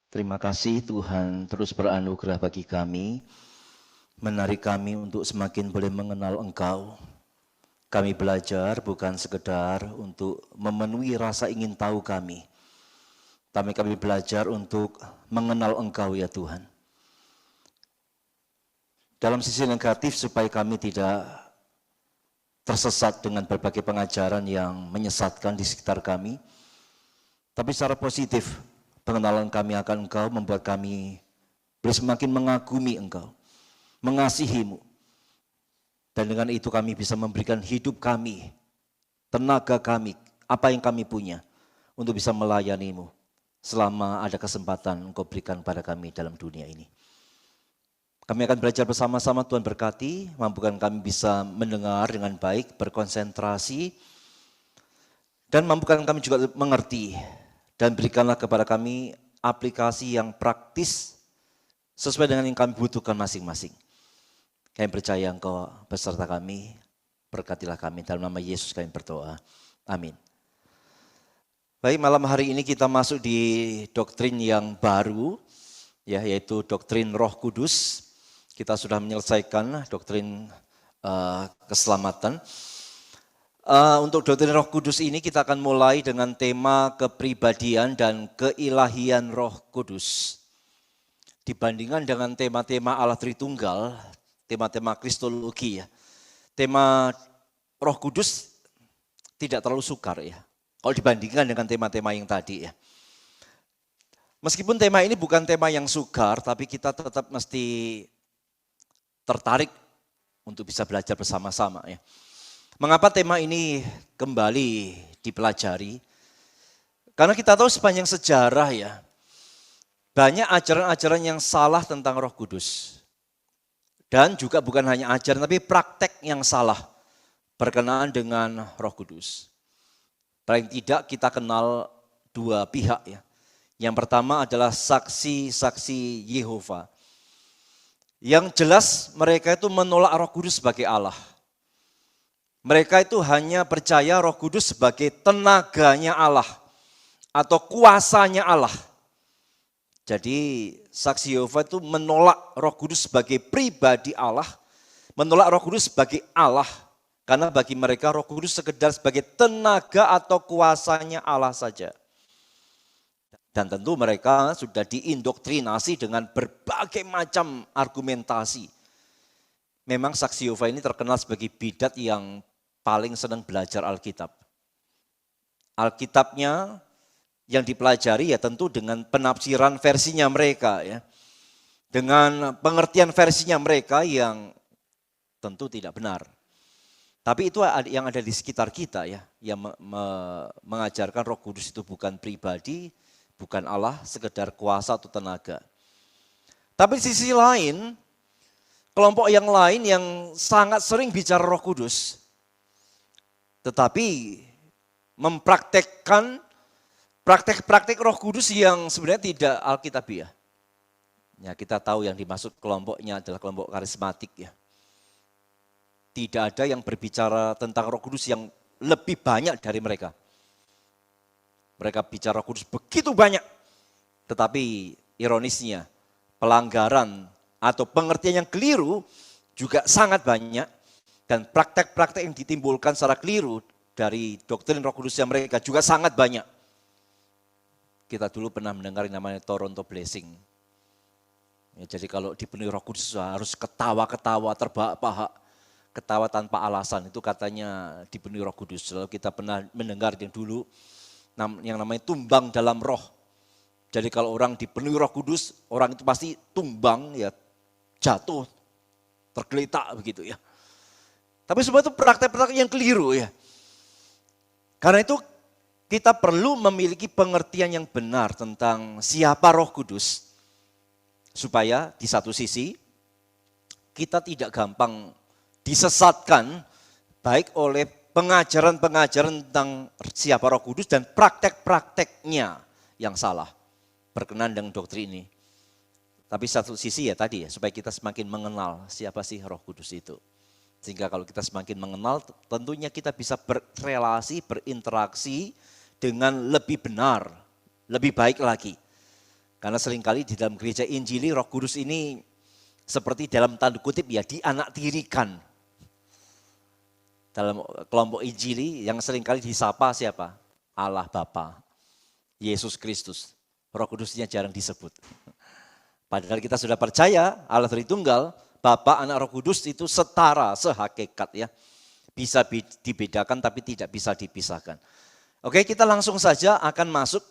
Terima kasih Tuhan terus beranugerah bagi kami, menarik kami untuk semakin boleh mengenal Engkau. Kami belajar bukan sekedar untuk memenuhi rasa ingin tahu kami, tapi kami belajar untuk mengenal Engkau ya Tuhan. Dalam sisi negatif supaya kami tidak tersesat dengan berbagai pengajaran yang menyesatkan di sekitar kami, tapi secara positif pengenalan kami akan Engkau membuat kami boleh semakin mengagumi Engkau, mengasihi-Mu. Dan dengan itu kami bisa memberikan hidup kami, tenaga kami, apa yang kami punya untuk bisa melayani-Mu selama ada kesempatan Engkau berikan pada kami dalam dunia ini. Kami akan belajar bersama-sama, Tuhan berkati, mampukan kami bisa mendengar dengan baik, berkonsentrasi, dan mampukan kami juga mengerti, dan berikanlah kepada kami aplikasi yang praktis sesuai dengan yang kami butuhkan masing-masing. Kami percaya Engkau beserta kami, berkatilah kami, dalam nama Yesus kami berdoa. Amin. Baik, malam hari ini kita masuk di doktrin yang baru, ya, yaitu doktrin Roh Kudus. Kita sudah menyelesaikan doktrin keselamatan. Untuk doktrin Roh Kudus ini kita akan mulai dengan tema kepribadian dan keilahian Roh Kudus. Dibandingkan dengan tema-tema Allah Tritunggal, tema-tema Kristologi ya. Tema Roh Kudus tidak terlalu sukar ya. Kalau dibandingkan dengan tema-tema yang tadi ya. Meskipun tema ini bukan tema yang sukar, tapi kita tetap mesti tertarik untuk bisa belajar bersama-sama ya. Mengapa tema ini kembali dipelajari? Karena kita tahu sepanjang sejarah ya, banyak ajaran-ajaran yang salah tentang Roh Kudus. Dan juga bukan hanya ajaran, tapi praktek yang salah berkenaan dengan Roh Kudus. Paling tidak kita kenal dua pihak ya. Yang pertama adalah saksi-saksi Yehova. Yang jelas mereka itu menolak Roh Kudus sebagai Allah. Mereka itu hanya percaya Roh Kudus sebagai tenaganya Allah atau kuasanya Allah. Jadi saksi Yehova itu menolak Roh Kudus sebagai pribadi Allah, menolak Roh Kudus sebagai Allah. Karena bagi mereka Roh Kudus sekedar sebagai tenaga atau kuasanya Allah saja. Dan tentu mereka sudah diindoktrinasi dengan berbagai macam argumentasi. Memang saksi Yehova ini terkenal sebagai bidat yang paling senang belajar Alkitab. Alkitabnya yang dipelajari ya tentu dengan penafsiran versinya mereka ya. Dengan pengertian versinya mereka yang tentu tidak benar. Tapi itu yang ada di sekitar kita ya, yang mengajarkan Roh Kudus itu bukan pribadi, bukan Allah, sekedar kuasa atau tenaga. Tapi di sisi lain, kelompok yang lain yang sangat sering bicara Roh Kudus, tetapi mempraktekkan praktek-praktek Roh Kudus yang sebenarnya tidak alkitabiah. Ya, kita tahu yang dimaksud kelompoknya adalah kelompok karismatik ya. Tidak ada yang berbicara tentang Roh Kudus yang lebih banyak dari mereka. Mereka bicara Roh Kudus begitu banyak, tetapi ironisnya pelanggaran atau pengertian yang keliru juga sangat banyak, dan praktek-praktek yang ditimbulkan secara keliru dari doktrin Roh Kudus yang mereka juga sangat banyak. Kita dulu pernah mendengar yang namanya Toronto Blessing. Ya, jadi kalau dipenuhi Roh Kudus harus ketawa-ketawa, terbahak-bahak, ketawa tanpa alasan, itu katanya dipenuhi Roh Kudus. Lalu kita pernah mendengar yang dulu yang namanya tumbang dalam roh. Jadi kalau orang dipenuhi Roh Kudus, orang itu pasti tumbang ya, jatuh, tergeletak begitu ya. Tapi semua itu praktek-praktek yang keliru ya. Karena itu kita perlu memiliki pengertian yang benar tentang siapa Roh Kudus. Supaya di satu sisi kita tidak gampang disesatkan baik oleh pengajaran-pengajaran tentang siapa Roh Kudus dan praktek-prakteknya yang salah berkenaan dengan doktrin ini. Tapi satu sisi ya tadi ya, supaya kita semakin mengenal siapa sih Roh Kudus itu. Sehingga kalau kita semakin mengenal, tentunya kita bisa berrelasi, berinteraksi dengan lebih benar, lebih baik lagi. Karena seringkali di dalam gereja Injili Roh Kudus ini seperti dalam tanda kutip ya dianaktirikan. Dalam kelompok Injili yang seringkali disapa siapa? Allah Bapa, Yesus Kristus. Roh Kudusnya jarang disebut. Padahal kita sudah percaya Allah Tritunggal, Bapa, Anak, Roh Kudus itu setara, sehakikat ya. Bisa dibedakan tapi tidak bisa dipisahkan. Oke, kita langsung saja akan masuk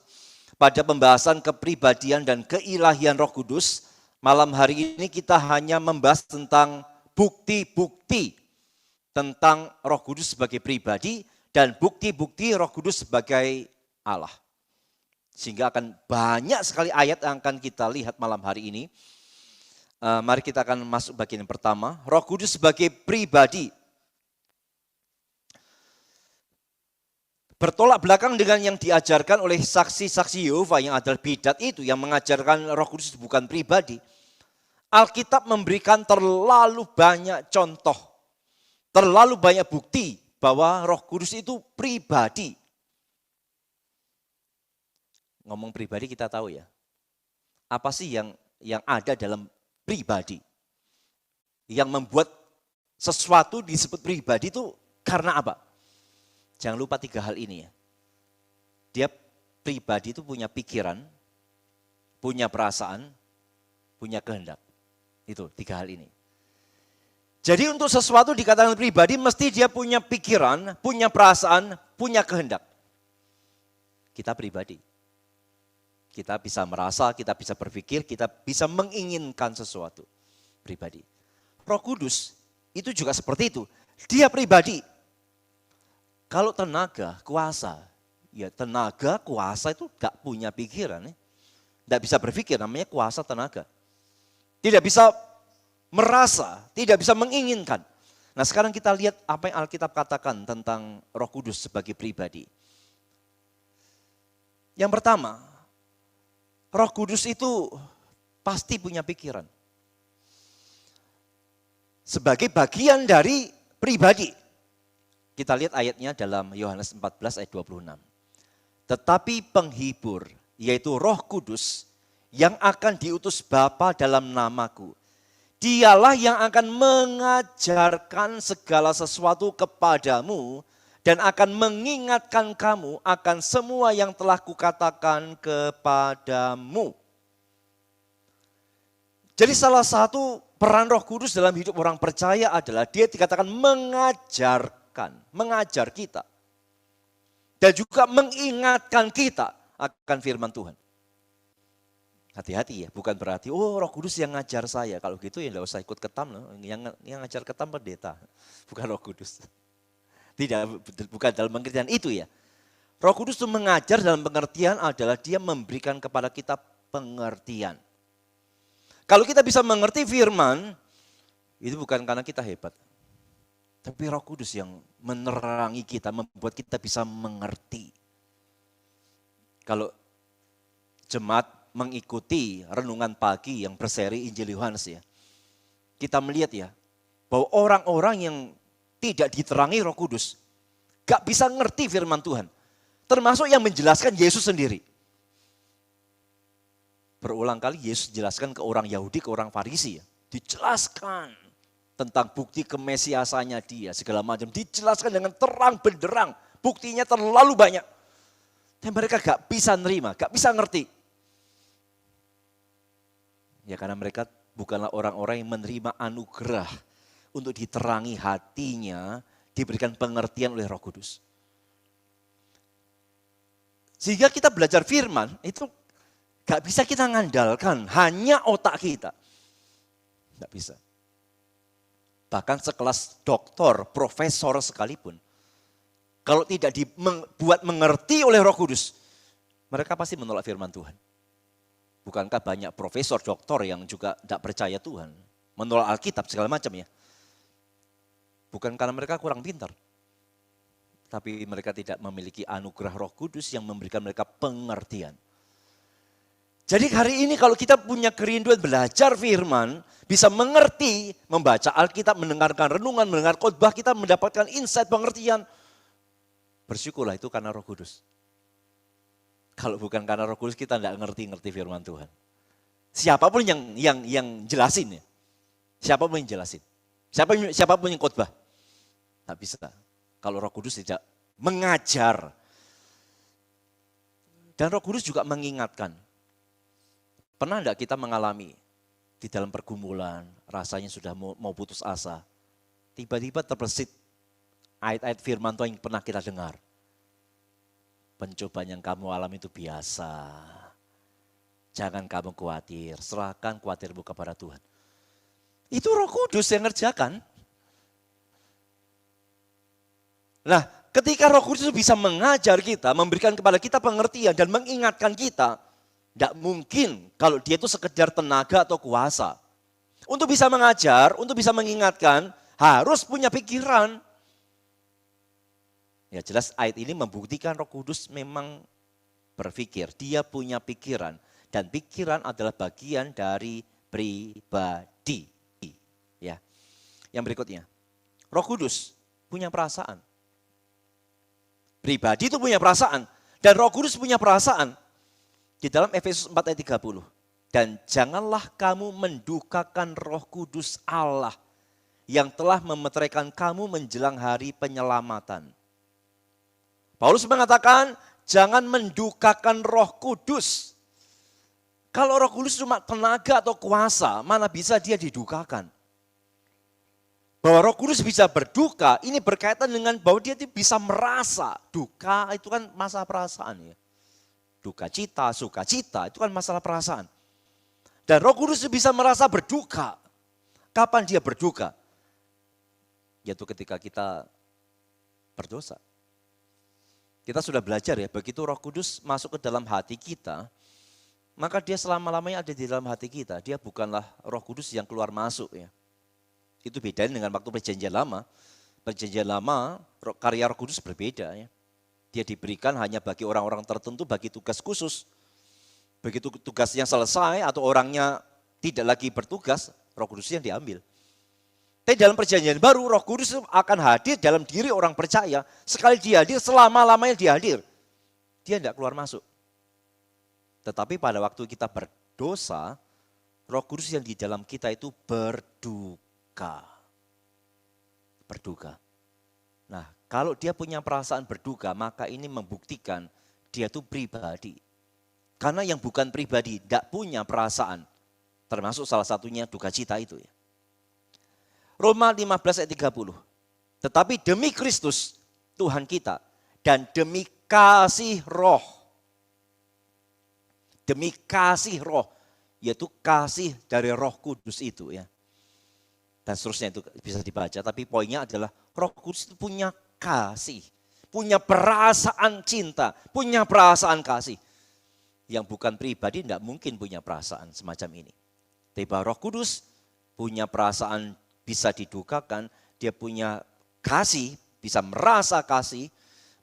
pada pembahasan kepribadian dan keilahian Roh Kudus. Malam hari ini kita hanya membahas tentang bukti-bukti tentang Roh Kudus sebagai pribadi dan bukti-bukti Roh Kudus sebagai Allah. Sehingga akan banyak sekali ayat yang akan kita lihat malam hari ini. Mari kita akan masuk bagian yang pertama, Roh Kudus sebagai pribadi. Bertolak belakang dengan yang diajarkan oleh saksi-saksi Yehova yang adalah bidat itu, yang mengajarkan Roh Kudus bukan pribadi. Alkitab memberikan terlalu banyak contoh, terlalu banyak bukti bahwa Roh Kudus itu pribadi. Ngomong pribadi kita tahu ya, apa sih yang ada dalam pribadi? Yang membuat sesuatu disebut pribadi itu karena apa? Jangan lupa 3 hal ini ya. Dia pribadi itu punya pikiran, punya perasaan, punya kehendak. Itu 3 hal ini. Jadi untuk sesuatu dikatakan pribadi mesti dia punya pikiran, punya perasaan, punya kehendak. Kita pribadi. Kita bisa merasa, kita bisa berpikir, kita bisa menginginkan sesuatu pribadi. Roh Kudus itu juga seperti itu. Dia pribadi. Kalau tenaga, kuasa, ya tenaga, kuasa itu gak punya pikiran. Ya. Gak bisa berpikir, namanya kuasa tenaga. Tidak bisa merasa, tidak bisa menginginkan. Nah sekarang kita lihat apa yang Alkitab katakan tentang Roh Kudus sebagai pribadi. Yang pertama, Roh Kudus itu pasti punya pikiran. Sebagai bagian dari pribadi. Kita lihat ayatnya dalam Yohanes 14 ayat 26. Tetapi penghibur, yaitu Roh Kudus, yang akan diutus Bapa dalam namaku. Dialah yang akan mengajarkan segala sesuatu kepadamu dan akan mengingatkan kamu akan semua yang telah kukatakan kepadamu. Jadi salah satu peran Roh Kudus dalam hidup orang percaya adalah dia dikatakan mengajar kita. Dan juga mengingatkan kita akan firman Tuhan. Hati-hati ya, bukan berarti, Roh Kudus yang ngajar saya. Kalau gitu ya enggak usah ikut ketam. Yang ngajar ketam pendeta, bukan Roh Kudus. Tidak, bukan dalam pengertian itu ya. Roh Kudus itu mengajar dalam pengertian adalah dia memberikan kepada kita pengertian. Kalau kita bisa mengerti firman, itu bukan karena kita hebat. Tapi Roh Kudus yang menerangi kita, membuat kita bisa mengerti. Kalau jemaat mengikuti renungan pagi yang berseri Injil Yohanes ya, kita melihat ya, bahwa orang-orang yang tidak diterangi Roh Kudus, gak bisa ngerti firman Tuhan. Termasuk yang menjelaskan Yesus sendiri. Berulang kali Yesus jelaskan ke orang Yahudi, ke orang Farisi ya. Dijelaskan tentang bukti kemesiasannya dia, segala macam. Dijelaskan dengan terang benderang, buktinya terlalu banyak. Dan mereka gak bisa nerima, gak bisa ngerti. Ya karena mereka bukanlah orang-orang yang menerima anugerah untuk diterangi hatinya, diberikan pengertian oleh Roh Kudus. Sehingga kita belajar firman, itu gak bisa kita ngandalkan hanya otak kita. Gak bisa. Bahkan sekelas doktor, profesor sekalipun, kalau tidak dibuat mengerti oleh Roh Kudus, mereka pasti menolak firman Tuhan. Bukankah banyak profesor, doktor yang juga tidak percaya Tuhan, menolak Alkitab segala macam ya. Bukan karena mereka kurang pintar, tapi mereka tidak memiliki anugerah Roh Kudus yang memberikan mereka pengertian. Jadi hari ini kalau kita punya kerinduan belajar firman, bisa mengerti, membaca Alkitab, mendengarkan renungan, mendengar khotbah, kita mendapatkan insight pengertian. Bersyukurlah itu karena Roh Kudus. Kalau bukan karena Roh Kudus kita tidak ngerti firman Tuhan. Siapapun yang jelasin ya. Siapapun yang jelasin. Siapapun yang khotbah. Tak bisa. Kalau Roh Kudus tidak mengajar. Dan Roh Kudus juga mengingatkan. Pernah enggak kita mengalami di dalam pergumulan, rasanya sudah mau putus asa. Tiba-tiba terbesit ayat-ayat firman Tuhan yang pernah kita dengar. Pencobaan yang kamu alami itu biasa. Jangan kamu khawatir, serahkan khawatirmu kepada Tuhan. Itu Roh Kudus yang ngerjakan. Nah, ketika Roh Kudus bisa mengajar kita, memberikan kepada kita pengertian dan mengingatkan kita, tidak mungkin kalau dia itu sekedar tenaga atau kuasa. Untuk bisa mengajar, untuk bisa mengingatkan, harus punya pikiran. Ya jelas ayat ini membuktikan Roh Kudus memang berpikir, dia punya pikiran. Dan pikiran adalah bagian dari pribadi. Ya. Yang berikutnya, Roh Kudus punya perasaan. Pribadi itu punya perasaan. Dan Roh Kudus punya perasaan. Di dalam Efesus 4 ayat 30. Dan janganlah kamu mendukakan Roh Kudus Allah yang telah memeteraikan kamu menjelang hari penyelamatan. Paulus mengatakan, jangan mendukakan Roh Kudus. Kalau Roh Kudus cuma tenaga atau kuasa, mana bisa dia didukakan? Bahwa Roh Kudus bisa berduka, ini berkaitan dengan bahwa dia bisa merasa. Duka itu kan masalah perasaan ya. Duka cita, suka cita, itu kan masalah perasaan. Dan Roh Kudus bisa merasa berduka. Kapan dia berduka? Yaitu ketika kita berdosa. Kita sudah belajar ya, begitu Roh Kudus masuk ke dalam hati kita, maka dia selama-lamanya ada di dalam hati kita. Dia bukanlah Roh Kudus yang keluar masuk ya. Itu bedanya dengan waktu perjanjian lama. Perjanjian lama, karya Roh Kudus berbeda ya. Dia diberikan hanya bagi orang-orang tertentu, bagi tugas khusus. Begitu tugasnya selesai atau orangnya tidak lagi bertugas, Roh Kudus yang diambil. Tapi dalam perjanjian baru, Roh Kudus akan hadir dalam diri orang percaya. Sekali dia hadir, selama-lamanya dia hadir. Dia tidak keluar masuk. Tetapi pada waktu kita berdosa, Roh Kudus yang di dalam kita itu berduka. Berduka. Nah, kalau dia punya perasaan berduka, maka ini membuktikan dia itu pribadi. Karena yang bukan pribadi, tidak punya perasaan. Termasuk salah satunya duka cita itu ya. Roma 15 ayat 30. Tetapi demi Kristus Tuhan kita dan demi kasih roh. Demi kasih roh, yaitu kasih dari Roh Kudus itu ya. Dan seterusnya itu bisa dibaca, tapi poinnya adalah Roh Kudus itu punya kasih. Punya perasaan cinta, punya perasaan kasih. Yang bukan pribadi tidak mungkin punya perasaan semacam ini. Tapi Roh Kudus punya perasaan bisa didukakan, dia punya kasih, bisa merasa kasih,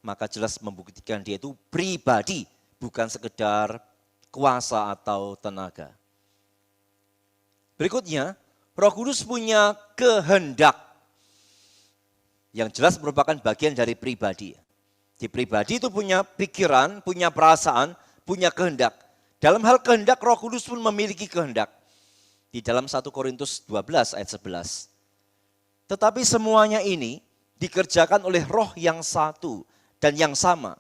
maka jelas membuktikan dia itu pribadi, bukan sekedar kuasa atau tenaga. Berikutnya, Roh Kudus punya kehendak, yang jelas merupakan bagian dari pribadi. Di pribadi itu punya pikiran, punya perasaan, punya kehendak. Dalam hal kehendak, Roh Kudus pun memiliki kehendak. Di dalam 1 Korintus 12 ayat 11. Tetapi semuanya ini dikerjakan oleh Roh yang satu dan yang sama.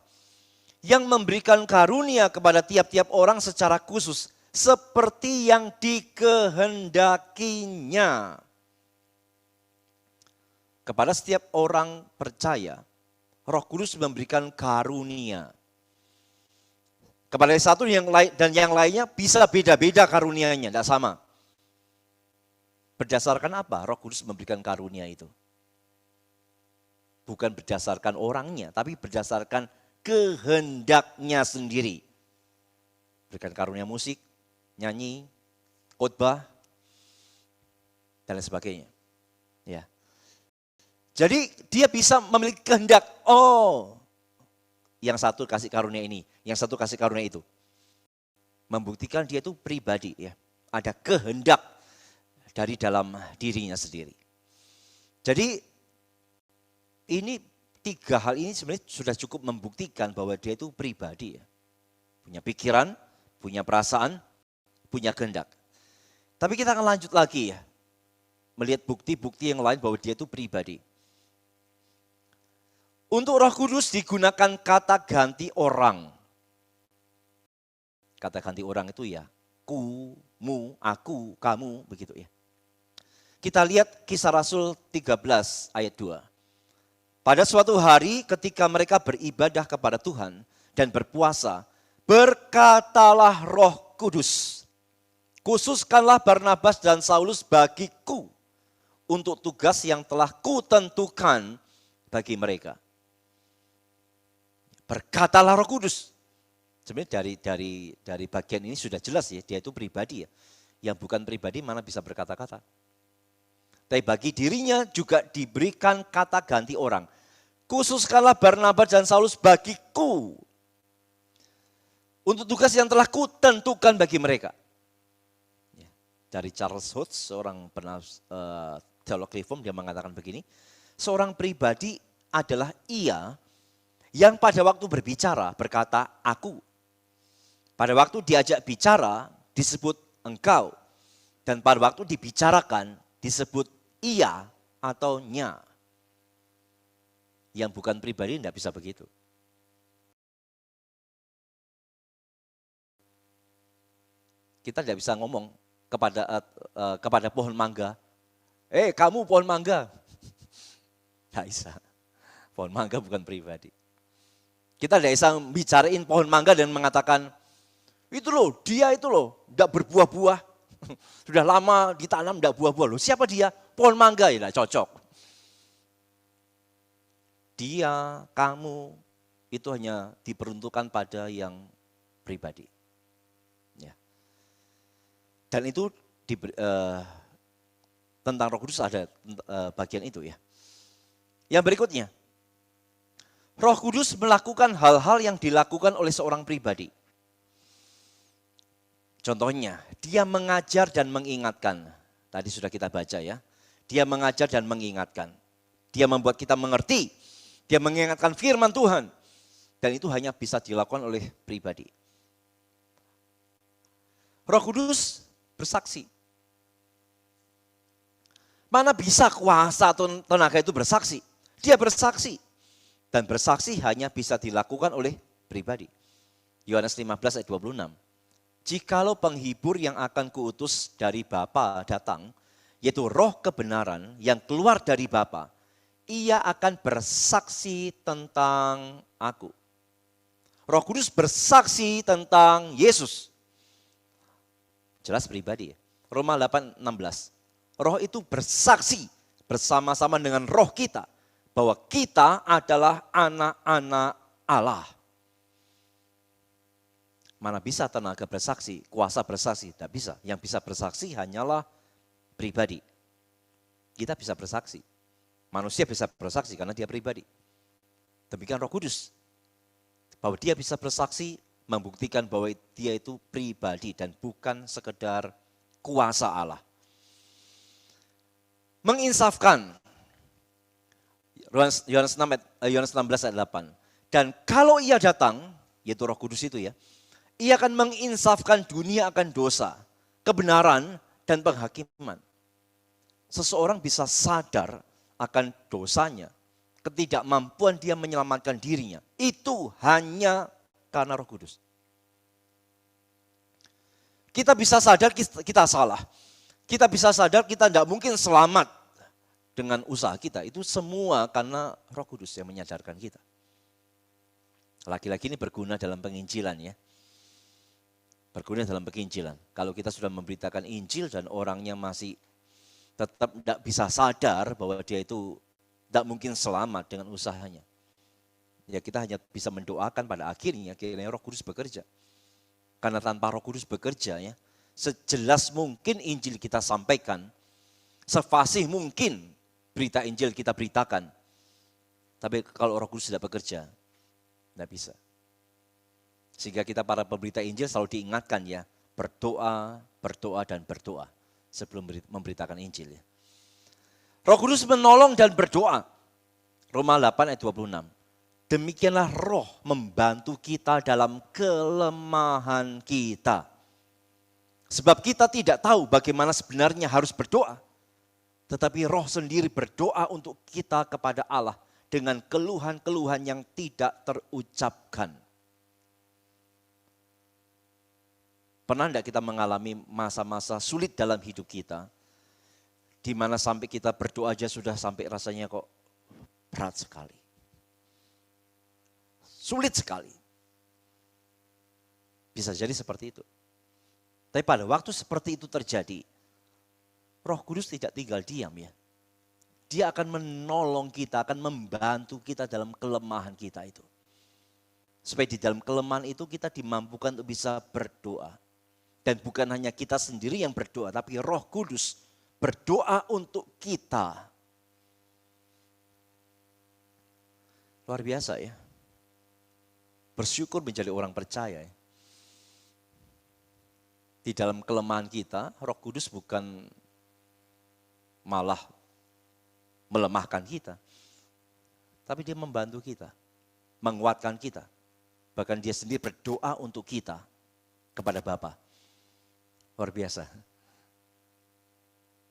Yang memberikan karunia kepada tiap-tiap orang secara khusus. Seperti yang dikehendakinya. Kepada setiap orang percaya, Roh Kudus memberikan karunia. Kepada satu yang lain dan yang lainnya bisa beda-beda karunianya, tidak sama. Berdasarkan apa Roh Kudus memberikan karunia itu? Bukan berdasarkan orangnya, tapi berdasarkan kehendaknya sendiri. Berikan karunia musik, nyanyi, khotbah, dan lain sebagainya. Ya. Jadi dia bisa memiliki kehendak. Oh, yang satu kasih karunia ini, yang satu kasih karunia itu. Membuktikan dia itu pribadi ya. Ada kehendak dari dalam dirinya sendiri. Jadi ini tiga hal ini sebenarnya sudah cukup membuktikan bahwa dia itu pribadi ya. punya pikiran, punya perasaan, punya kehendak. Tapi kita akan lanjut lagi ya, melihat bukti-bukti yang lain bahwa dia itu pribadi. Untuk Roh Kudus digunakan kata ganti orang. Kata ganti orang itu ya, ku, mu, aku, kamu, begitu ya. Kita lihat Kisah Rasul 13 ayat 2. Pada suatu hari ketika mereka beribadah kepada Tuhan dan berpuasa, berkatalah Roh Kudus, khususkanlah Barnabas dan Saulus bagiku untuk tugas yang telah kutentukan bagi mereka. Berkatalah Roh Kudus. Sebenarnya dari bagian ini sudah jelas ya, dia itu pribadi ya. Yang bukan pribadi mana bisa berkata-kata. Tapi bagi dirinya juga diberikan kata ganti orang. Khususkanlah Barnabas dan Saulus bagiku. Untuk tugas yang telah kutentukan bagi mereka. Dari Charles Hodge, seorang teolog reform, dia mengatakan begini. Seorang pribadi adalah ia yang pada waktu berbicara berkata aku. Pada waktu diajak bicara disebut engkau. Dan pada waktu dibicarakan disebut iya atau nya. Yang bukan pribadi tidak bisa begitu. Kita tidak bisa ngomong kepada pohon mangga, kamu pohon mangga. Tidak bisa. Pohon mangga bukan pribadi. Kita tidak bisa bicarain pohon mangga dan mengatakan, itu loh, dia itu loh, tidak berbuah-buah. Sudah lama ditanam tidak buah-buah loh. Siapa dia? Pohon mangga ya, tidak cocok. Dia, kamu, itu hanya diperuntukkan pada yang pribadi. Ya. Dan itu tentang Roh Kudus ada bagian itu ya. Yang berikutnya, Roh Kudus melakukan hal-hal yang dilakukan oleh seorang pribadi. Contohnya, dia mengajar dan mengingatkan. Tadi sudah kita baca ya. Dia mengajar dan mengingatkan. Dia membuat kita mengerti. Dia mengingatkan firman Tuhan. Dan itu hanya bisa dilakukan oleh pribadi. Roh Kudus bersaksi. Mana bisa kuasa atau tenaga itu bersaksi? Dia bersaksi. Dan bersaksi hanya bisa dilakukan oleh pribadi. Yohanes 15 ayat 26. Jikalau penghibur yang akan kuutus dari Bapa datang, yaitu roh kebenaran yang keluar dari Bapa, ia akan bersaksi tentang aku. Roh Kudus bersaksi tentang Yesus. Jelas pribadi ya. Roma 8:16. Roh itu bersaksi bersama-sama dengan roh kita bahwa kita adalah anak-anak Allah. Mana bisa tenaga bersaksi, kuasa bersaksi? Tidak bisa. Yang bisa bersaksi hanyalah pribadi. Kita bisa bersaksi. Manusia bisa bersaksi karena dia pribadi. Demikian Roh Kudus. Bahwa dia bisa bersaksi membuktikan bahwa dia itu pribadi dan bukan sekedar kuasa Allah. Menginsafkan. Yohanes 16 ayat 8. Dan kalau ia datang, yaitu Roh Kudus itu ya, ia akan menginsafkan dunia akan dosa, kebenaran, dan penghakiman. Seseorang bisa sadar akan dosanya, ketidakmampuan dia menyelamatkan dirinya. Itu hanya karena Roh Kudus. Kita bisa sadar kita salah. Kita bisa sadar kita tidak mungkin selamat dengan usaha kita. Itu semua karena Roh Kudus yang menyadarkan kita. Laki-laki ini berguna dalam penginjilan ya. Berguna dalam penginjilan. Kalau kita sudah memberitakan Injil dan orangnya masih tetap tidak bisa sadar bahwa dia itu tidak mungkin selamat dengan usahanya. Ya kita hanya bisa mendoakan pada akhirnya Roh Kudus bekerja. Karena tanpa Roh Kudus bekerja ya, sejelas mungkin Injil kita sampaikan, sefasih mungkin berita Injil kita beritakan. Tapi kalau Roh Kudus tidak bekerja, tidak bisa. Sehingga kita para pemberita Injil selalu diingatkan ya, berdoa, berdoa, dan berdoa sebelum memberitakan Injil. Ya. Roh Kudus menolong dan berdoa. Roma 8 ayat 26. Demikianlah Roh membantu kita dalam kelemahan kita. Sebab kita tidak tahu bagaimana sebenarnya harus berdoa. Tetapi Roh sendiri berdoa untuk kita kepada Allah dengan keluhan-keluhan yang tidak terucapkan. Pernah tidak kita mengalami masa-masa sulit dalam hidup kita, di mana sampai kita berdoa aja sudah sampai rasanya kok berat sekali. Sulit sekali. Bisa jadi seperti itu. Tapi pada waktu seperti itu terjadi, Roh Kudus tidak tinggal diam ya. Dia akan menolong kita, akan membantu kita dalam kelemahan kita itu. Supaya di dalam kelemahan itu kita dimampukan untuk bisa berdoa. Dan bukan hanya kita sendiri yang berdoa, tapi Roh Kudus berdoa untuk kita. Luar biasa ya. Bersyukur menjadi orang percaya. Di dalam kelemahan kita, Roh Kudus bukan malah melemahkan kita. Tapi dia membantu kita, menguatkan kita. Bahkan dia sendiri berdoa untuk kita kepada Bapa. Luar biasa.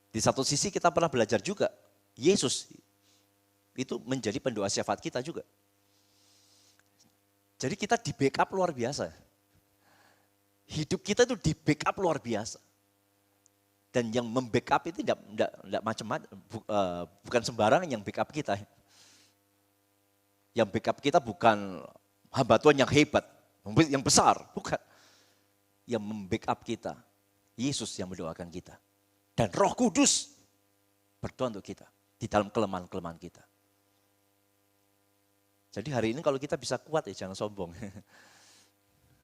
Di satu sisi kita pernah belajar juga, Yesus itu menjadi pendoa syafaat kita juga. Jadi kita di backup luar biasa. Hidup kita itu di backup luar biasa. Dan yang membackup itu tidak macam-macam, bukan sembarangan yang backup kita. Yang backup kita bukan hamba Tuhan yang hebat, yang besar, bukan. Yang membackup kita, Yesus yang mendoakan kita. Dan Roh Kudus berdoa untuk kita di dalam kelemahan-kelemahan kita. Jadi hari ini kalau kita bisa kuat ya jangan sombong.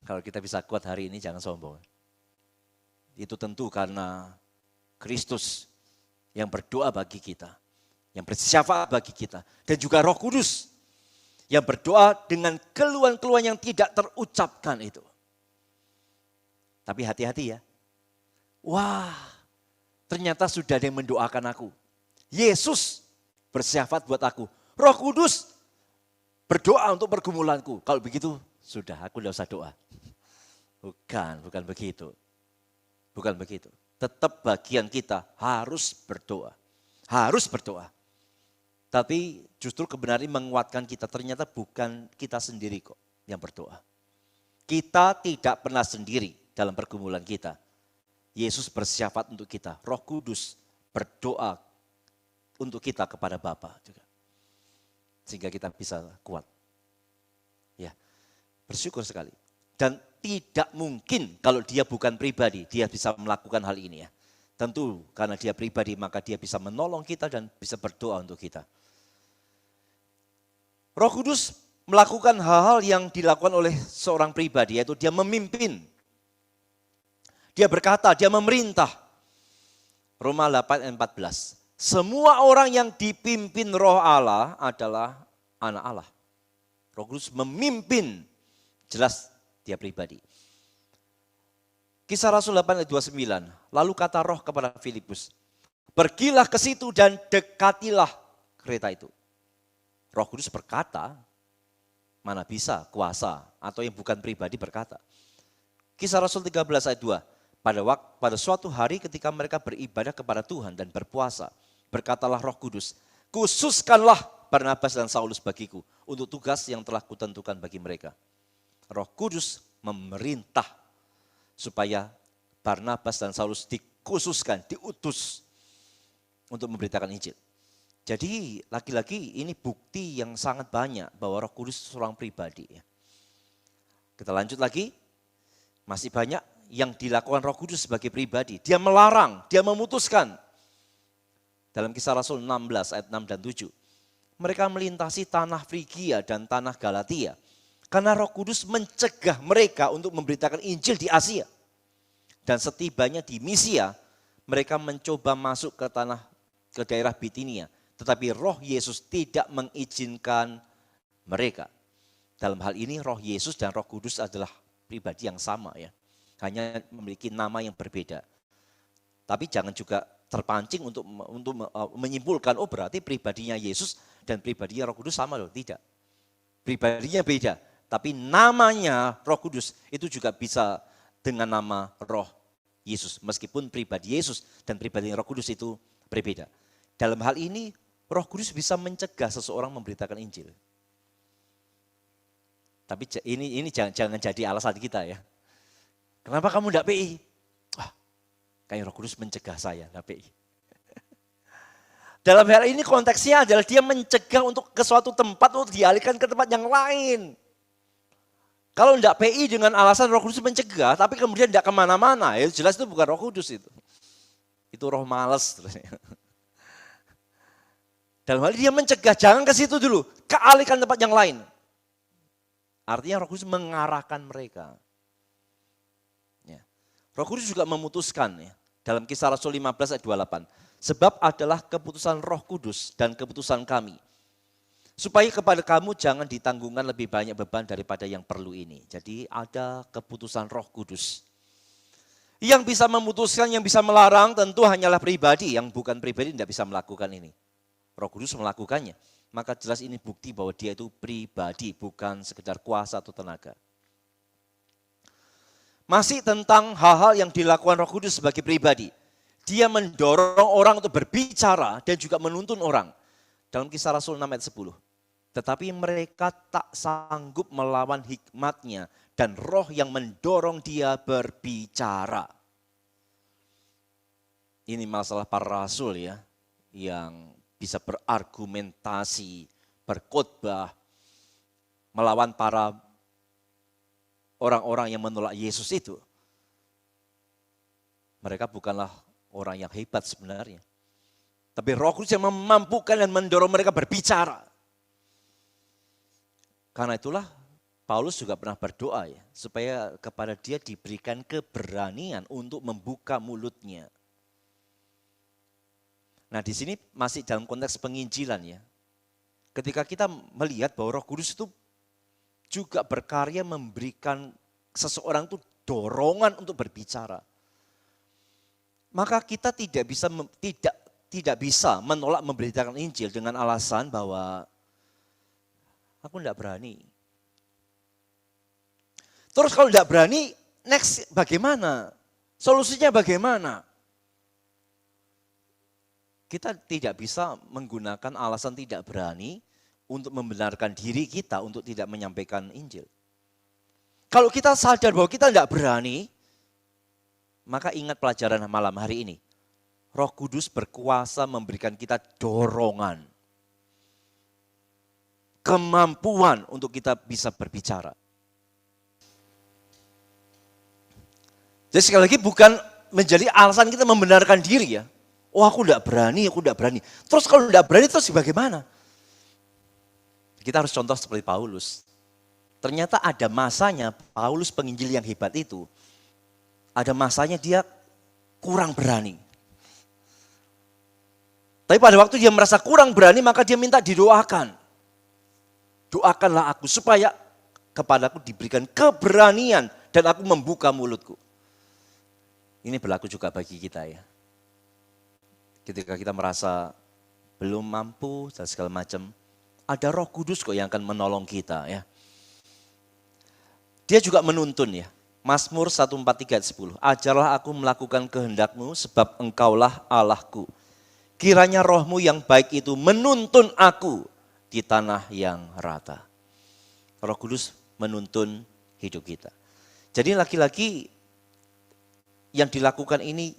Kalau kita bisa kuat hari ini jangan sombong. Itu tentu karena Kristus yang berdoa bagi kita, yang bersyafaat bagi kita. Dan juga Roh Kudus yang berdoa dengan keluhan-keluhan yang tidak terucapkan itu. Tapi hati-hati ya. Wah, ternyata sudah ada yang mendoakan aku. Yesus bersyafaat buat aku. Roh Kudus berdoa untuk pergumulanku. Kalau begitu, sudah aku tidak usah doa. Bukan begitu. Bukan begitu. Tetap bagian kita harus berdoa. Harus berdoa. Tapi justru kebenaran menguatkan kita. Ternyata bukan kita sendiri kok yang berdoa. Kita tidak pernah sendiri dalam pergumulan kita. Yesus bersyafaat untuk kita. Roh Kudus berdoa untuk kita kepada Bapa juga. Sehingga kita bisa kuat. Ya, bersyukur sekali. Dan tidak mungkin kalau dia bukan pribadi, dia bisa melakukan hal ini ya. Tentu karena dia pribadi maka dia bisa menolong kita dan bisa berdoa untuk kita. Roh Kudus melakukan hal-hal yang dilakukan oleh seorang pribadi, yaitu dia memimpin. Dia berkata, dia memerintah. Roma 8 ayat 14. Semua orang yang dipimpin Roh Allah adalah anak Allah. Roh Kudus memimpin, jelas dia pribadi. Kisah Rasul 8 ayat 29. Lalu kata Roh kepada Filipus, pergilah ke situ dan dekatilah kereta itu. Roh Kudus berkata, mana bisa kuasa atau yang bukan pribadi berkata. Kisah Rasul 13 ayat 2. Pada suatu hari ketika mereka beribadah kepada Tuhan dan berpuasa, berkatalah Roh Kudus, khususkanlah Barnabas dan Saulus bagiku untuk tugas yang telah kutentukan bagi mereka. Roh Kudus memerintah supaya Barnabas dan Saulus dikhususkan, diutus untuk memberitakan Injil. Jadi lagi-lagi ini bukti yang sangat banyak bahwa Roh Kudus seorang pribadi. Kita lanjut lagi, masih banyak yang dilakukan Roh Kudus sebagai pribadi. Dia melarang, dia memutuskan. Dalam Kisah Rasul 16 ayat 6 dan 7. Mereka melintasi tanah Frigia dan tanah Galatia. Karena Roh Kudus mencegah mereka untuk memberitakan Injil di Asia. Dan setibanya di Misia, mereka mencoba masuk ke daerah Bitinia. Tetapi Roh Yesus tidak mengizinkan mereka. Dalam hal ini Roh Yesus dan Roh Kudus adalah pribadi yang sama ya. Hanya memiliki nama yang berbeda. Tapi jangan juga terpancing untuk menyimpulkan, oh berarti pribadinya Yesus dan pribadinya Roh Kudus sama loh. Tidak. Pribadinya beda, tapi namanya Roh Kudus itu juga bisa dengan nama Roh Yesus. Meskipun pribadi Yesus dan pribadi Roh Kudus itu berbeda. Dalam hal ini Roh Kudus bisa mencegah seseorang memberitakan Injil. Tapi ini jangan jadi alasan kita ya. Kenapa kamu tidak PI? Kayak Roh Kudus mencegah saya tidak PI. Dalam hal ini konteksnya adalah dia mencegah untuk ke suatu tempat untuk dialihkan ke tempat yang lain. Kalau tidak PI dengan alasan Roh Kudus mencegah, tapi kemudian tidak kemana-mana, ya jelas itu bukan Roh Kudus itu. Itu roh malas. Dalam hal ini dia mencegah, jangan ke situ dulu, kealihkan tempat yang lain. Artinya Roh Kudus mengarahkan mereka. Ya. Roh Kudus juga memutuskan ya, dalam Kisah Rasul 15 ayat 28. Sebab adalah keputusan Roh Kudus dan keputusan kami. Supaya kepada kamu jangan ditanggungkan lebih banyak beban daripada yang perlu ini. Jadi ada keputusan Roh Kudus. Yang bisa memutuskan, yang bisa melarang tentu hanyalah pribadi. Yang bukan pribadi tidak bisa melakukan ini. Roh Kudus melakukannya. Maka jelas ini bukti bahwa dia itu pribadi, bukan sekedar kuasa atau tenaga. Masih tentang hal-hal yang dilakukan Roh Kudus sebagai pribadi. Dia mendorong orang untuk berbicara dan juga menuntun orang. Dalam Kisah Rasul 6 ayat 10. Tetapi mereka tak sanggup melawan hikmatnya dan roh yang mendorong dia berbicara. Ini masalah para rasul ya, yang bisa berargumentasi, berkhotbah, melawan para orang-orang yang menolak Yesus itu. Mereka bukanlah orang yang hebat sebenarnya. Tapi Roh Kudus yang memampukan dan mendorong mereka berbicara. Karena itulah Paulus juga pernah berdoa ya, supaya kepada dia diberikan keberanian untuk membuka mulutnya. Nah di sini masih dalam konteks penginjilan ya. Ketika kita melihat bahwa Roh Kudus itu juga berkarya memberikan seseorang itu dorongan untuk berbicara. Maka kita tidak bisa menolak memberitakan Injil dengan alasan bahwa aku tidak berani. Terus kalau tidak berani, next bagaimana? Solusinya bagaimana? Kita tidak bisa menggunakan alasan tidak berani untuk membenarkan diri kita untuk tidak menyampaikan Injil. Kalau kita sadar bahwa kita tidak berani, maka ingat pelajaran malam hari ini. Roh Kudus berkuasa memberikan kita dorongan, kemampuan untuk kita bisa berbicara. Jadi sekali lagi bukan menjadi alasan kita membenarkan diri ya. Oh aku tidak berani, aku tidak berani. Terus kalau tidak berani terus bagaimana? Kita harus contoh seperti Paulus. Ternyata ada masanya Paulus penginjil yang hebat itu. Ada masanya dia kurang berani. Tapi pada waktu dia merasa kurang berani maka dia minta didoakan. Doakanlah aku supaya kepadaku diberikan keberanian dan aku membuka mulutku. Ini berlaku juga bagi kita ya. Ketika kita merasa belum mampu dan segala macam, ada Roh Kudus kok yang akan menolong kita ya. Dia juga menuntun ya. Mazmur 143 ayat 10. Ajarlah aku melakukan kehendakmu sebab engkaulah Allahku. Kiranya rohmu yang baik itu menuntun aku di tanah yang rata. Roh Kudus menuntun hidup kita. Jadi laki-laki yang dilakukan ini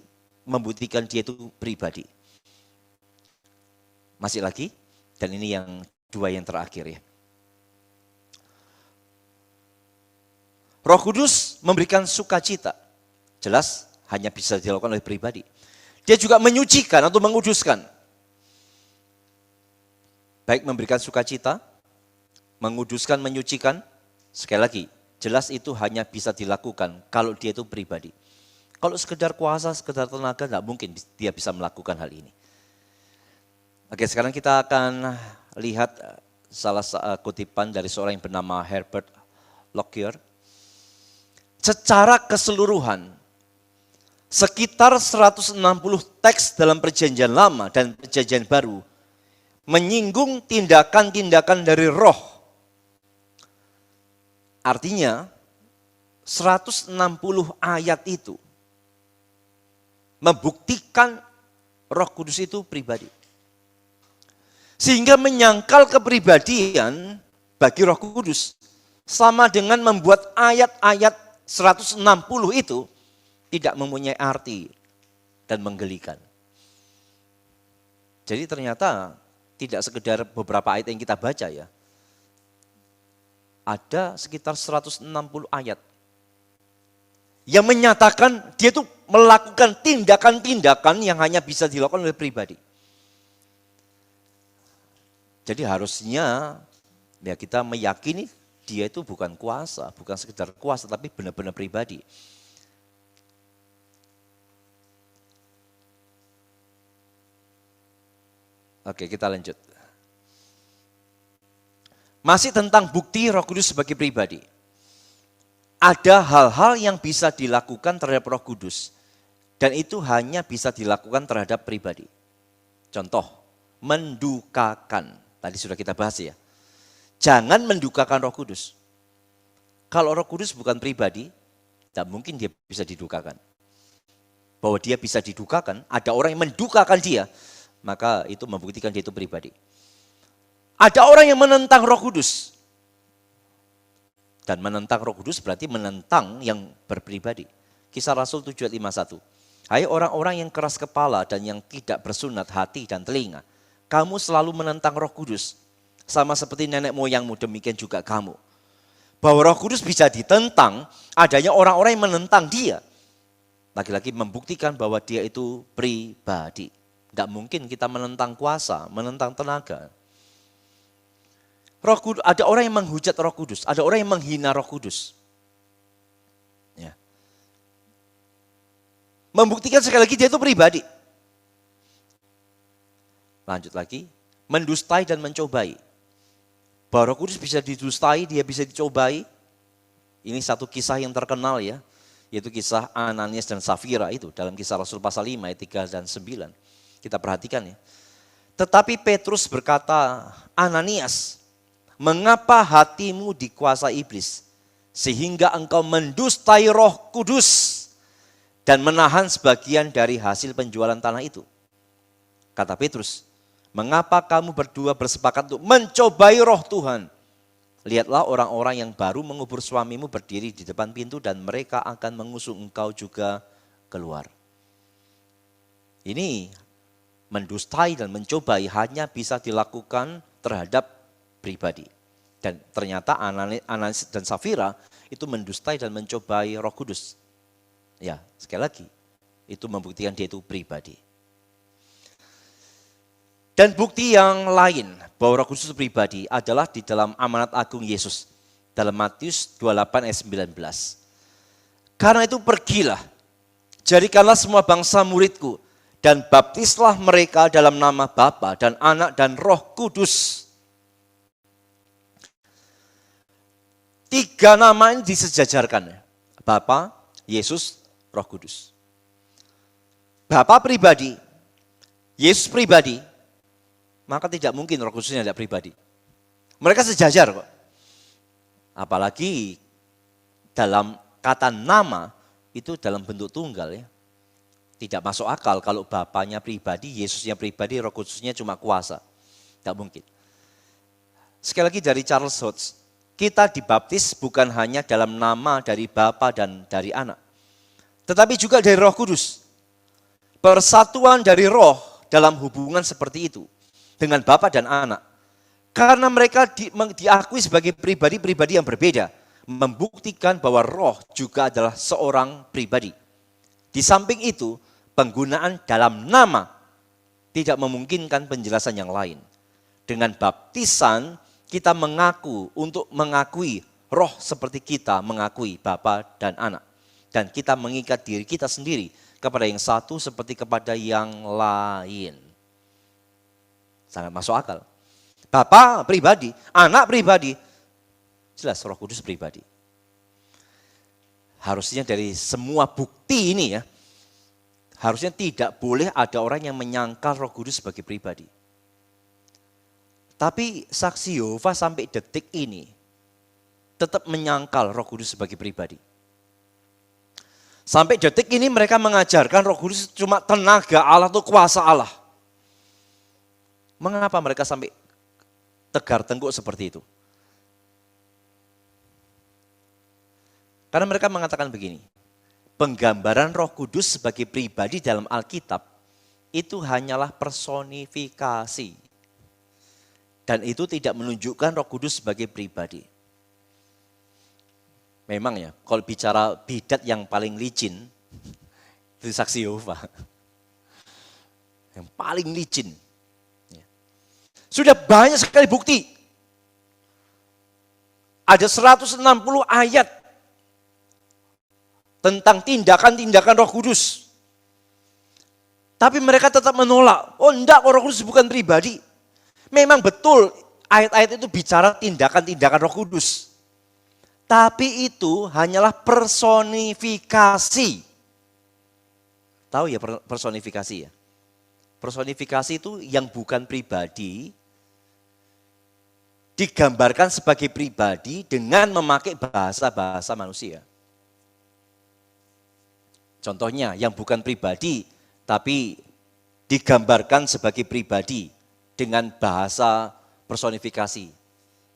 membuktikan dia itu pribadi. Masih lagi, dan ini yang dua yang terakhir ya. Roh Kudus memberikan sukacita. Jelas hanya bisa dilakukan oleh pribadi. Dia juga menyucikan atau menguduskan. Baik memberikan sukacita, menguduskan, menyucikan. Sekali lagi, jelas itu hanya bisa dilakukan kalau dia itu pribadi. Kalau sekedar kuasa, sekedar tenaga, tidak mungkin dia bisa melakukan hal ini. Oke, sekarang kita akan lihat salah kutipan dari seorang yang bernama Herbert Lockyer. Secara keseluruhan, sekitar 160 teks dalam Perjanjian Lama dan Perjanjian Baru menyinggung tindakan-tindakan dari roh Artinya 160 ayat itu membuktikan Roh Kudus itu pribadi. Sehingga menyangkal kepribadian bagi Roh Kudus sama dengan membuat ayat-ayat 160 itu tidak mempunyai arti dan menggelikan. Jadi ternyata tidak sekedar beberapa ayat yang kita baca ya. Ada sekitar 160 ayat yang menyatakan dia itu melakukan tindakan-tindakan yang hanya bisa dilakukan oleh pribadi. Jadi harusnya ya kita meyakini dia itu bukan kuasa, bukan sekedar kuasa, tapi benar-benar pribadi. Oke, kita lanjut. Masih tentang bukti Roh Kudus sebagai pribadi. Ada hal-hal yang bisa dilakukan terhadap Roh Kudus. Dan itu hanya bisa dilakukan terhadap pribadi. Contoh, mendukakan. Tadi sudah kita bahas ya. Jangan mendukakan Roh Kudus. Kalau Roh Kudus bukan pribadi, tidak mungkin dia bisa didukakan. Bahwa dia bisa didukakan, ada orang yang mendukakan dia, maka itu membuktikan dia itu pribadi. Ada orang yang menentang Roh Kudus. Dan menentang Roh Kudus berarti menentang yang berpribadi. Kisah Rasul 7 ayat 51. Hai orang-orang yang keras kepala dan yang tidak bersunat hati dan telinga. Kamu selalu menentang Roh Kudus. Sama seperti nenek moyangmu, demikian juga kamu. Bahwa Roh Kudus bisa ditentang, adanya orang-orang yang menentang dia. Lagi-lagi membuktikan bahwa dia itu pribadi. Tidak mungkin kita menentang kuasa, menentang tenaga. Roh Kudus, ada orang yang menghujat Roh Kudus, ada orang yang menghina Roh Kudus. Ya. Membuktikan sekali lagi dia itu pribadi. Lanjut lagi, mendustai dan mencobai. Bahwa Roh Kudus bisa didustai, dia bisa dicobai. Ini satu kisah yang terkenal ya, yaitu kisah Ananias dan Safira itu dalam Kisah Rasul pasal 5 ayat 3 dan 9. Kita perhatikan ya. Tetapi Petrus berkata, Ananias, mengapa hatimu dikuasai iblis, sehingga engkau mendustai Roh Kudus dan menahan sebagian dari hasil penjualan tanah itu? Kata Petrus, mengapa kamu berdua bersepakat untuk mencobai Roh Tuhan? Lihatlah orang-orang yang baru mengubur suamimu berdiri di depan pintu dan mereka akan mengusung engkau juga keluar. Ini mendustai dan mencobai hanya bisa dilakukan terhadap pribadi. Dan ternyata Ananias dan Safira itu mendustai dan mencobai Roh Kudus. Ya, sekali lagi, itu membuktikan dia itu pribadi. Dan bukti yang lain bahwa Roh Kudus itu pribadi adalah di dalam amanat agung Yesus. Dalam Matius 28 ayat 19. Karena itu pergilah, jadikanlah semua bangsa muridku, dan baptislah mereka dalam nama Bapa dan Anak dan Roh Kudus. 3 nama ini disejajarkan. Bapa, Yesus, Roh Kudus. Bapa pribadi, Yesus pribadi, maka tidak mungkin Roh Kudusnya tidak pribadi. Mereka sejajar kok. Apalagi dalam kata nama itu dalam bentuk tunggal ya. Tidak masuk akal kalau Bapanya pribadi, Yesusnya pribadi, Roh Kudusnya cuma kuasa. Tidak mungkin. Sekali lagi dari Charles Hodge, kita dibaptis bukan hanya dalam nama dari Bapa dan dari Anak, tetapi juga dari Roh Kudus. Persatuan dari roh dalam hubungan seperti itu dengan Bapa dan Anak. Karena mereka diakui sebagai pribadi-pribadi yang berbeda, membuktikan bahwa roh juga adalah seorang pribadi. Di samping itu, penggunaan dalam nama tidak memungkinkan penjelasan yang lain. Dengan baptisan, kita mengaku untuk mengakui roh seperti kita mengakui Bapa dan Anak. Dan kita mengikat diri kita sendiri kepada yang satu seperti kepada yang lain. Sangat masuk akal. Bapa pribadi, Anak pribadi, jelas Roh Kudus pribadi. Harusnya dari semua bukti ini ya, harusnya tidak boleh ada orang yang menyangkal Roh Kudus sebagai pribadi. Tapi saksi Yehova sampai detik ini tetap menyangkal Roh Kudus sebagai pribadi. Sampai detik ini mereka mengajarkan Roh Kudus cuma tenaga Allah atau kuasa Allah. Mengapa mereka sampai tegar tengkuk seperti itu? Karena mereka mengatakan begini, penggambaran Roh Kudus sebagai pribadi dalam Alkitab itu hanyalah personifikasi. Dan itu tidak menunjukkan Roh Kudus sebagai pribadi. Memang ya, kalau bicara bidat yang paling licin, itu saksi Yehova. Yang paling licin. Sudah banyak sekali bukti. Ada 160 ayat tentang tindakan-tindakan Roh Kudus. Tapi mereka tetap menolak. Oh enggak, Roh Kudus bukan pribadi. Memang betul ayat-ayat itu bicara tindakan-tindakan Roh Kudus. Tapi itu hanyalah personifikasi. Tahu ya personifikasi ya? Personifikasi itu yang bukan pribadi, digambarkan sebagai pribadi dengan memakai bahasa-bahasa manusia. Contohnya yang bukan pribadi, tapi digambarkan sebagai pribadi dengan bahasa personifikasi.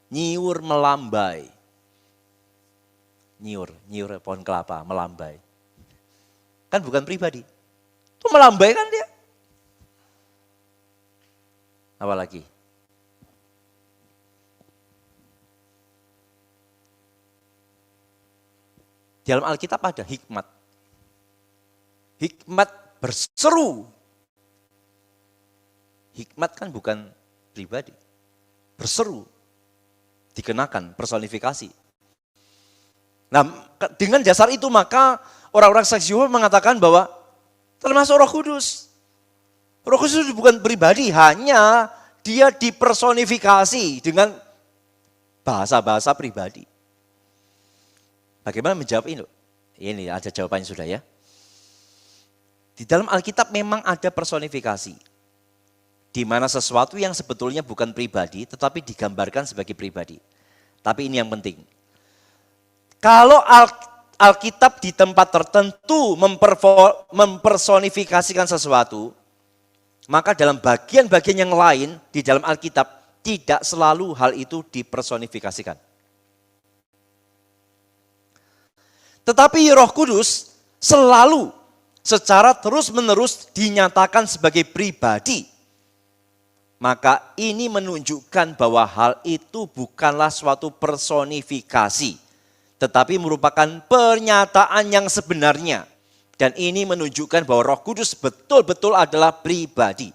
Nyiur melambai. Nyiur pohon kelapa, melambai. Kan bukan pribadi. Itu melambai kan dia. Apa lagi? Di dalam Alkitab ada hikmat. Hikmat berseru. Hikmat kan bukan pribadi. Berseru. Dikenakan personifikasi. Nah, dengan dasar itu maka orang-orang saksi Yehova mengatakan bahwa termasuk Roh Kudus. Roh Kudus itu bukan pribadi, hanya dia dipersonifikasi dengan bahasa-bahasa pribadi. Bagaimana menjawab ini? Ini ada jawabannya sudah ya. Di dalam Alkitab memang ada personifikasi. Di mana sesuatu yang sebetulnya bukan pribadi, tetapi digambarkan sebagai pribadi. Tapi ini yang penting. Kalau Alkitab di tempat tertentu mempersonifikasikan sesuatu, maka dalam bagian-bagian yang lain di dalam Alkitab tidak selalu hal itu dipersonifikasikan. Tetapi Roh Kudus selalu secara terus-menerus dinyatakan sebagai pribadi. Maka ini menunjukkan bahwa hal itu bukanlah suatu personifikasi, tetapi merupakan pernyataan yang sebenarnya. Dan ini menunjukkan bahwa Roh Kudus betul-betul adalah pribadi.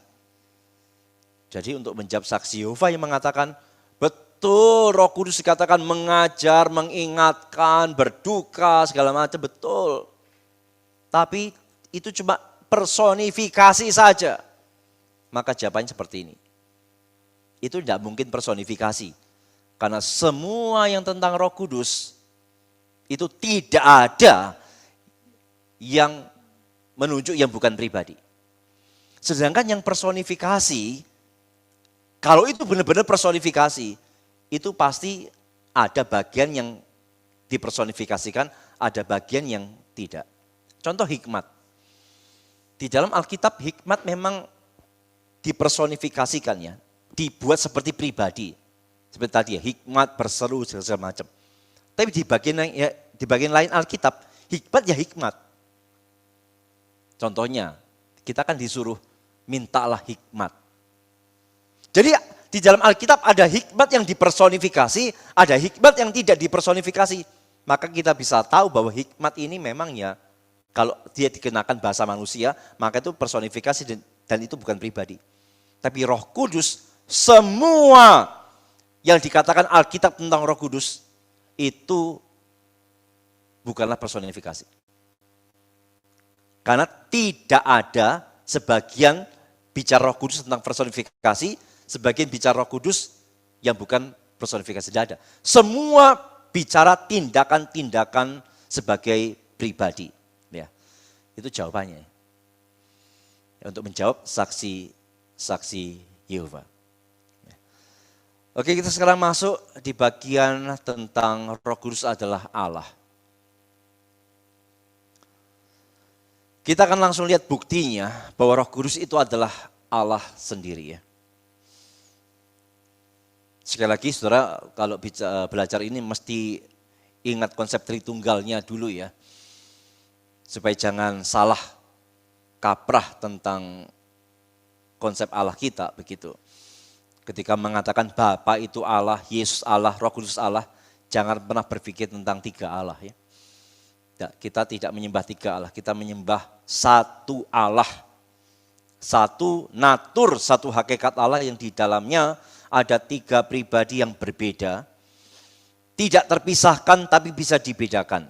Jadi untuk menjawab saksi Yehova yang mengatakan, betul Roh Kudus dikatakan mengajar, mengingatkan, berduka, segala macam, betul. Tapi itu cuma personifikasi saja. Maka jawabannya seperti ini. Itu tidak mungkin personifikasi. Karena semua yang tentang Roh Kudus, itu tidak ada yang menunjuk yang bukan pribadi. Sedangkan yang personifikasi, kalau itu benar-benar personifikasi, itu pasti ada bagian yang dipersonifikasikan, ada bagian yang tidak. Contoh hikmat. Di dalam Alkitab hikmat memang dipersonifikasikan ya, dibuat seperti pribadi. Seperti tadi ya, hikmat berseru segala macam. Tapi di bagian lain Alkitab, hikmat ya hikmat. Contohnya, kita kan disuruh mintalah hikmat. Jadi di dalam Alkitab ada hikmat yang dipersonifikasi, ada hikmat yang tidak dipersonifikasi. Maka kita bisa tahu bahwa hikmat ini memang ya, kalau dia dikenakan bahasa manusia, maka itu personifikasi dan itu bukan pribadi. Tapi Roh Kudus, semua yang dikatakan Alkitab tentang Roh Kudus, itu bukanlah personifikasi. Karena tidak ada sebagian bicara Roh Kudus tentang personifikasi, sebagian bicara Roh Kudus yang bukan personifikasi, tidak ada. Semua bicara tindakan-tindakan sebagai pribadi. Ya, itu jawabannya. Untuk menjawab saksi Yehova. Oke, kita sekarang masuk di bagian tentang Roh Kudus adalah Allah. Kita akan langsung lihat buktinya bahwa Roh Kudus itu adalah Allah sendiri ya. Sekali lagi saudara, kalau belajar ini mesti ingat konsep Tritunggalnya dulu ya. Supaya jangan salah kaprah tentang konsep Allah kita begitu. Ketika mengatakan Bapa itu Allah, Yesus Allah, Roh Kudus Allah, jangan pernah berpikir tentang tiga Allah ya. Kita tidak menyembah tiga Allah, kita menyembah satu Allah. Satu natur, satu hakikat Allah yang di dalamnya ada tiga pribadi yang berbeda. Tidak terpisahkan tapi bisa dibedakan.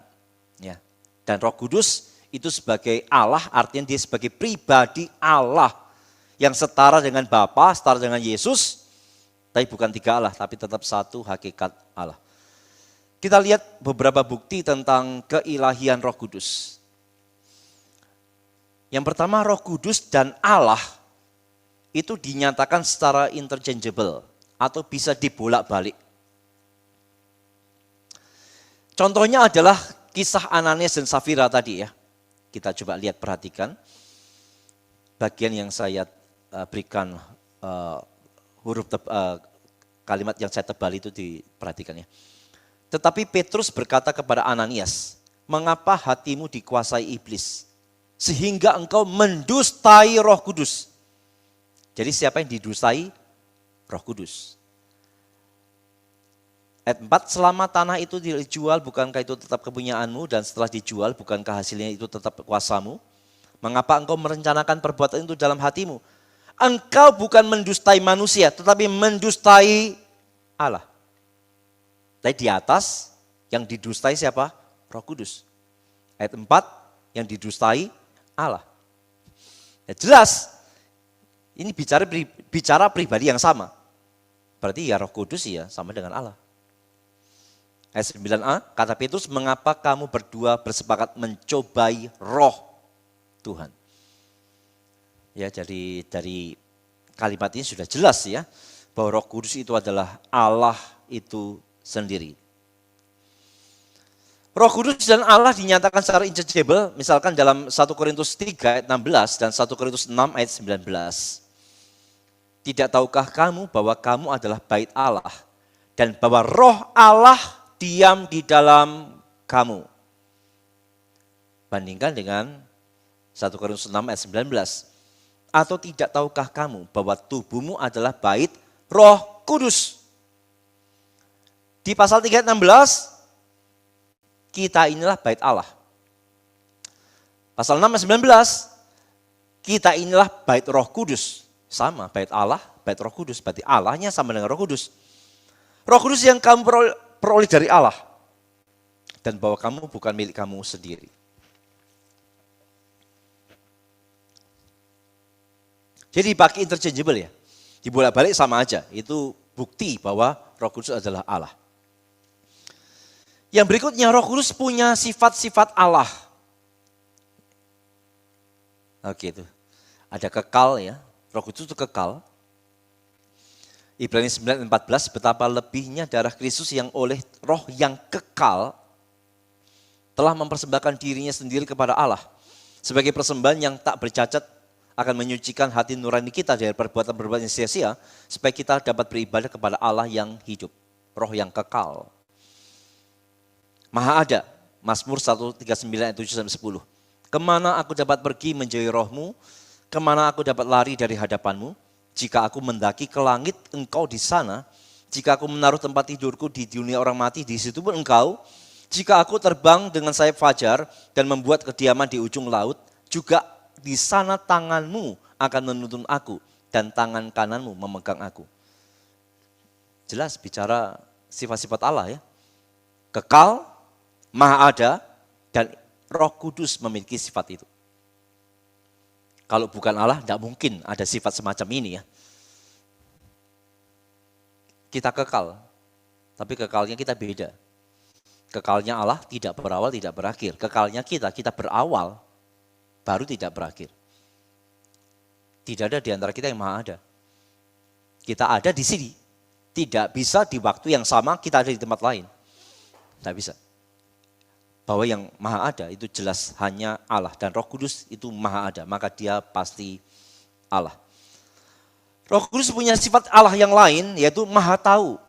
Ya. Dan Roh Kudus itu sebagai Allah, artinya dia sebagai pribadi Allah yang setara dengan Bapa, setara dengan Yesus, tapi bukan tiga Allah, tapi tetap satu hakikat Allah. Kita lihat beberapa bukti tentang keilahian Roh Kudus. Yang pertama, Roh Kudus dan Allah itu dinyatakan secara interchangeable atau bisa dibolak-balik. Contohnya adalah kisah Ananias dan Safira tadi ya. Kita coba lihat, perhatikan. Bagian yang saya berikan kalimat yang saya tebal itu diperhatikan ya. Tetapi Petrus berkata kepada Ananias, mengapa hatimu dikuasai iblis? Sehingga engkau mendustai Roh Kudus. Jadi siapa yang didustai? Roh Kudus. Ayat 4, selama tanah itu dijual, bukankah itu tetap kepunyaanmu? Dan setelah dijual, bukankah hasilnya itu tetap kuasamu? Mengapa engkau merencanakan perbuatan itu dalam hatimu? Engkau bukan mendustai manusia, tetapi mendustai Allah. Tapi di atas, yang didustai siapa? Roh Kudus. Ayat 4, yang didustai Allah. Ya jelas, ini bicara pribadi yang sama. Berarti ya Roh Kudus ya sama dengan Allah. Ayat 9a, kata Petrus, mengapa kamu berdua bersepakat mencobai roh Tuhan? Ya, jadi dari kalimat ini sudah jelas ya, bahwa Roh Kudus itu adalah Allah itu sendiri. Roh Kudus dan Allah dinyatakan secara interchangeable, misalkan dalam 1 Korintus 3 ayat 16 dan 1 Korintus 6 ayat 19. Tidak tahukah kamu bahwa kamu adalah bait Allah dan bahwa roh Allah diam di dalam kamu. Bandingkan dengan 1 Korintus 6 ayat 19. Atau tidak tahukah kamu bahwa tubuhmu adalah bait Roh Kudus? Di pasal 3 ayat 16, kita inilah bait Allah. Pasal 6 ayat 19, kita inilah bait Roh Kudus. Sama, bait Allah, bait Roh Kudus. Berarti Allahnya sama dengan Roh Kudus. Roh Kudus yang kamu peroleh dari Allah. Dan bahwa kamu bukan milik kamu sendiri. Jadi dipakai interchangeable ya. Dibolak-balik sama aja. Itu bukti bahwa Roh Kudus adalah Allah. Yang berikutnya, Roh Kudus punya sifat-sifat Allah. Oke itu. Ada kekal ya. Roh Kudus itu kekal. Ibrani 9:14, betapa lebihnya darah Kristus yang oleh roh yang kekal telah mempersembahkan dirinya sendiri kepada Allah. Sebagai persembahan yang tak bercacat, akan menyucikan hati nurani kita dari perbuatan-perbuatan yang sia-sia, supaya kita dapat beribadah kepada Allah yang hidup, roh yang kekal. Maha ada, Mazmur 139 ayat 7-10. Kemana aku dapat pergi menjauhi rohmu, kemana aku dapat lari dari hadapanmu, jika aku mendaki ke langit, engkau di sana, jika aku menaruh tempat tidurku di dunia orang mati, di situ pun engkau, jika aku terbang dengan sayap fajar dan membuat kediaman di ujung laut, juga di sana tanganmu akan menuntun aku dan tangan kananmu memegang aku. Jelas bicara sifat-sifat Allah ya. Kekal, maha ada, dan Roh Kudus memiliki sifat itu. Kalau bukan Allah, tidak mungkin ada sifat semacam ini ya. Kita kekal, tapi kekalnya kita beda. Kekalnya Allah tidak berawal, tidak berakhir. Kekalnya kita berawal, baru tidak berakhir. Tidak ada di antara kita yang maha ada. Kita ada di sini, Tidak bisa di waktu yang sama kita ada di tempat lain. Tidak bisa. Bahwa yang maha ada itu jelas hanya Allah. Dan Roh Kudus itu maha ada, maka dia pasti Allah. Roh Kudus punya sifat Allah yang lain, yaitu maha tahu.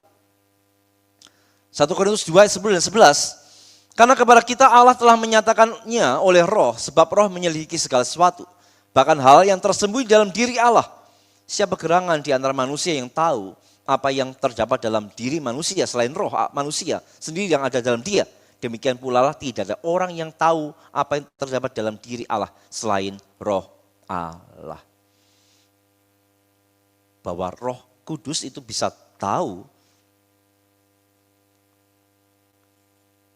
1 Korintus 2 ayat 10 dan 11. Karena kepada kita Allah telah menyatakannya oleh roh, sebab roh menyelidiki segala sesuatu. Bahkan hal yang tersembunyi dalam diri Allah. Siapa gerangan di antara manusia yang tahu apa yang terdapat dalam diri manusia selain roh manusia sendiri yang ada dalam dia. Demikian pula lah tidak ada orang yang tahu apa yang terdapat dalam diri Allah selain roh Allah. Bahwa Roh Kudus itu bisa tahu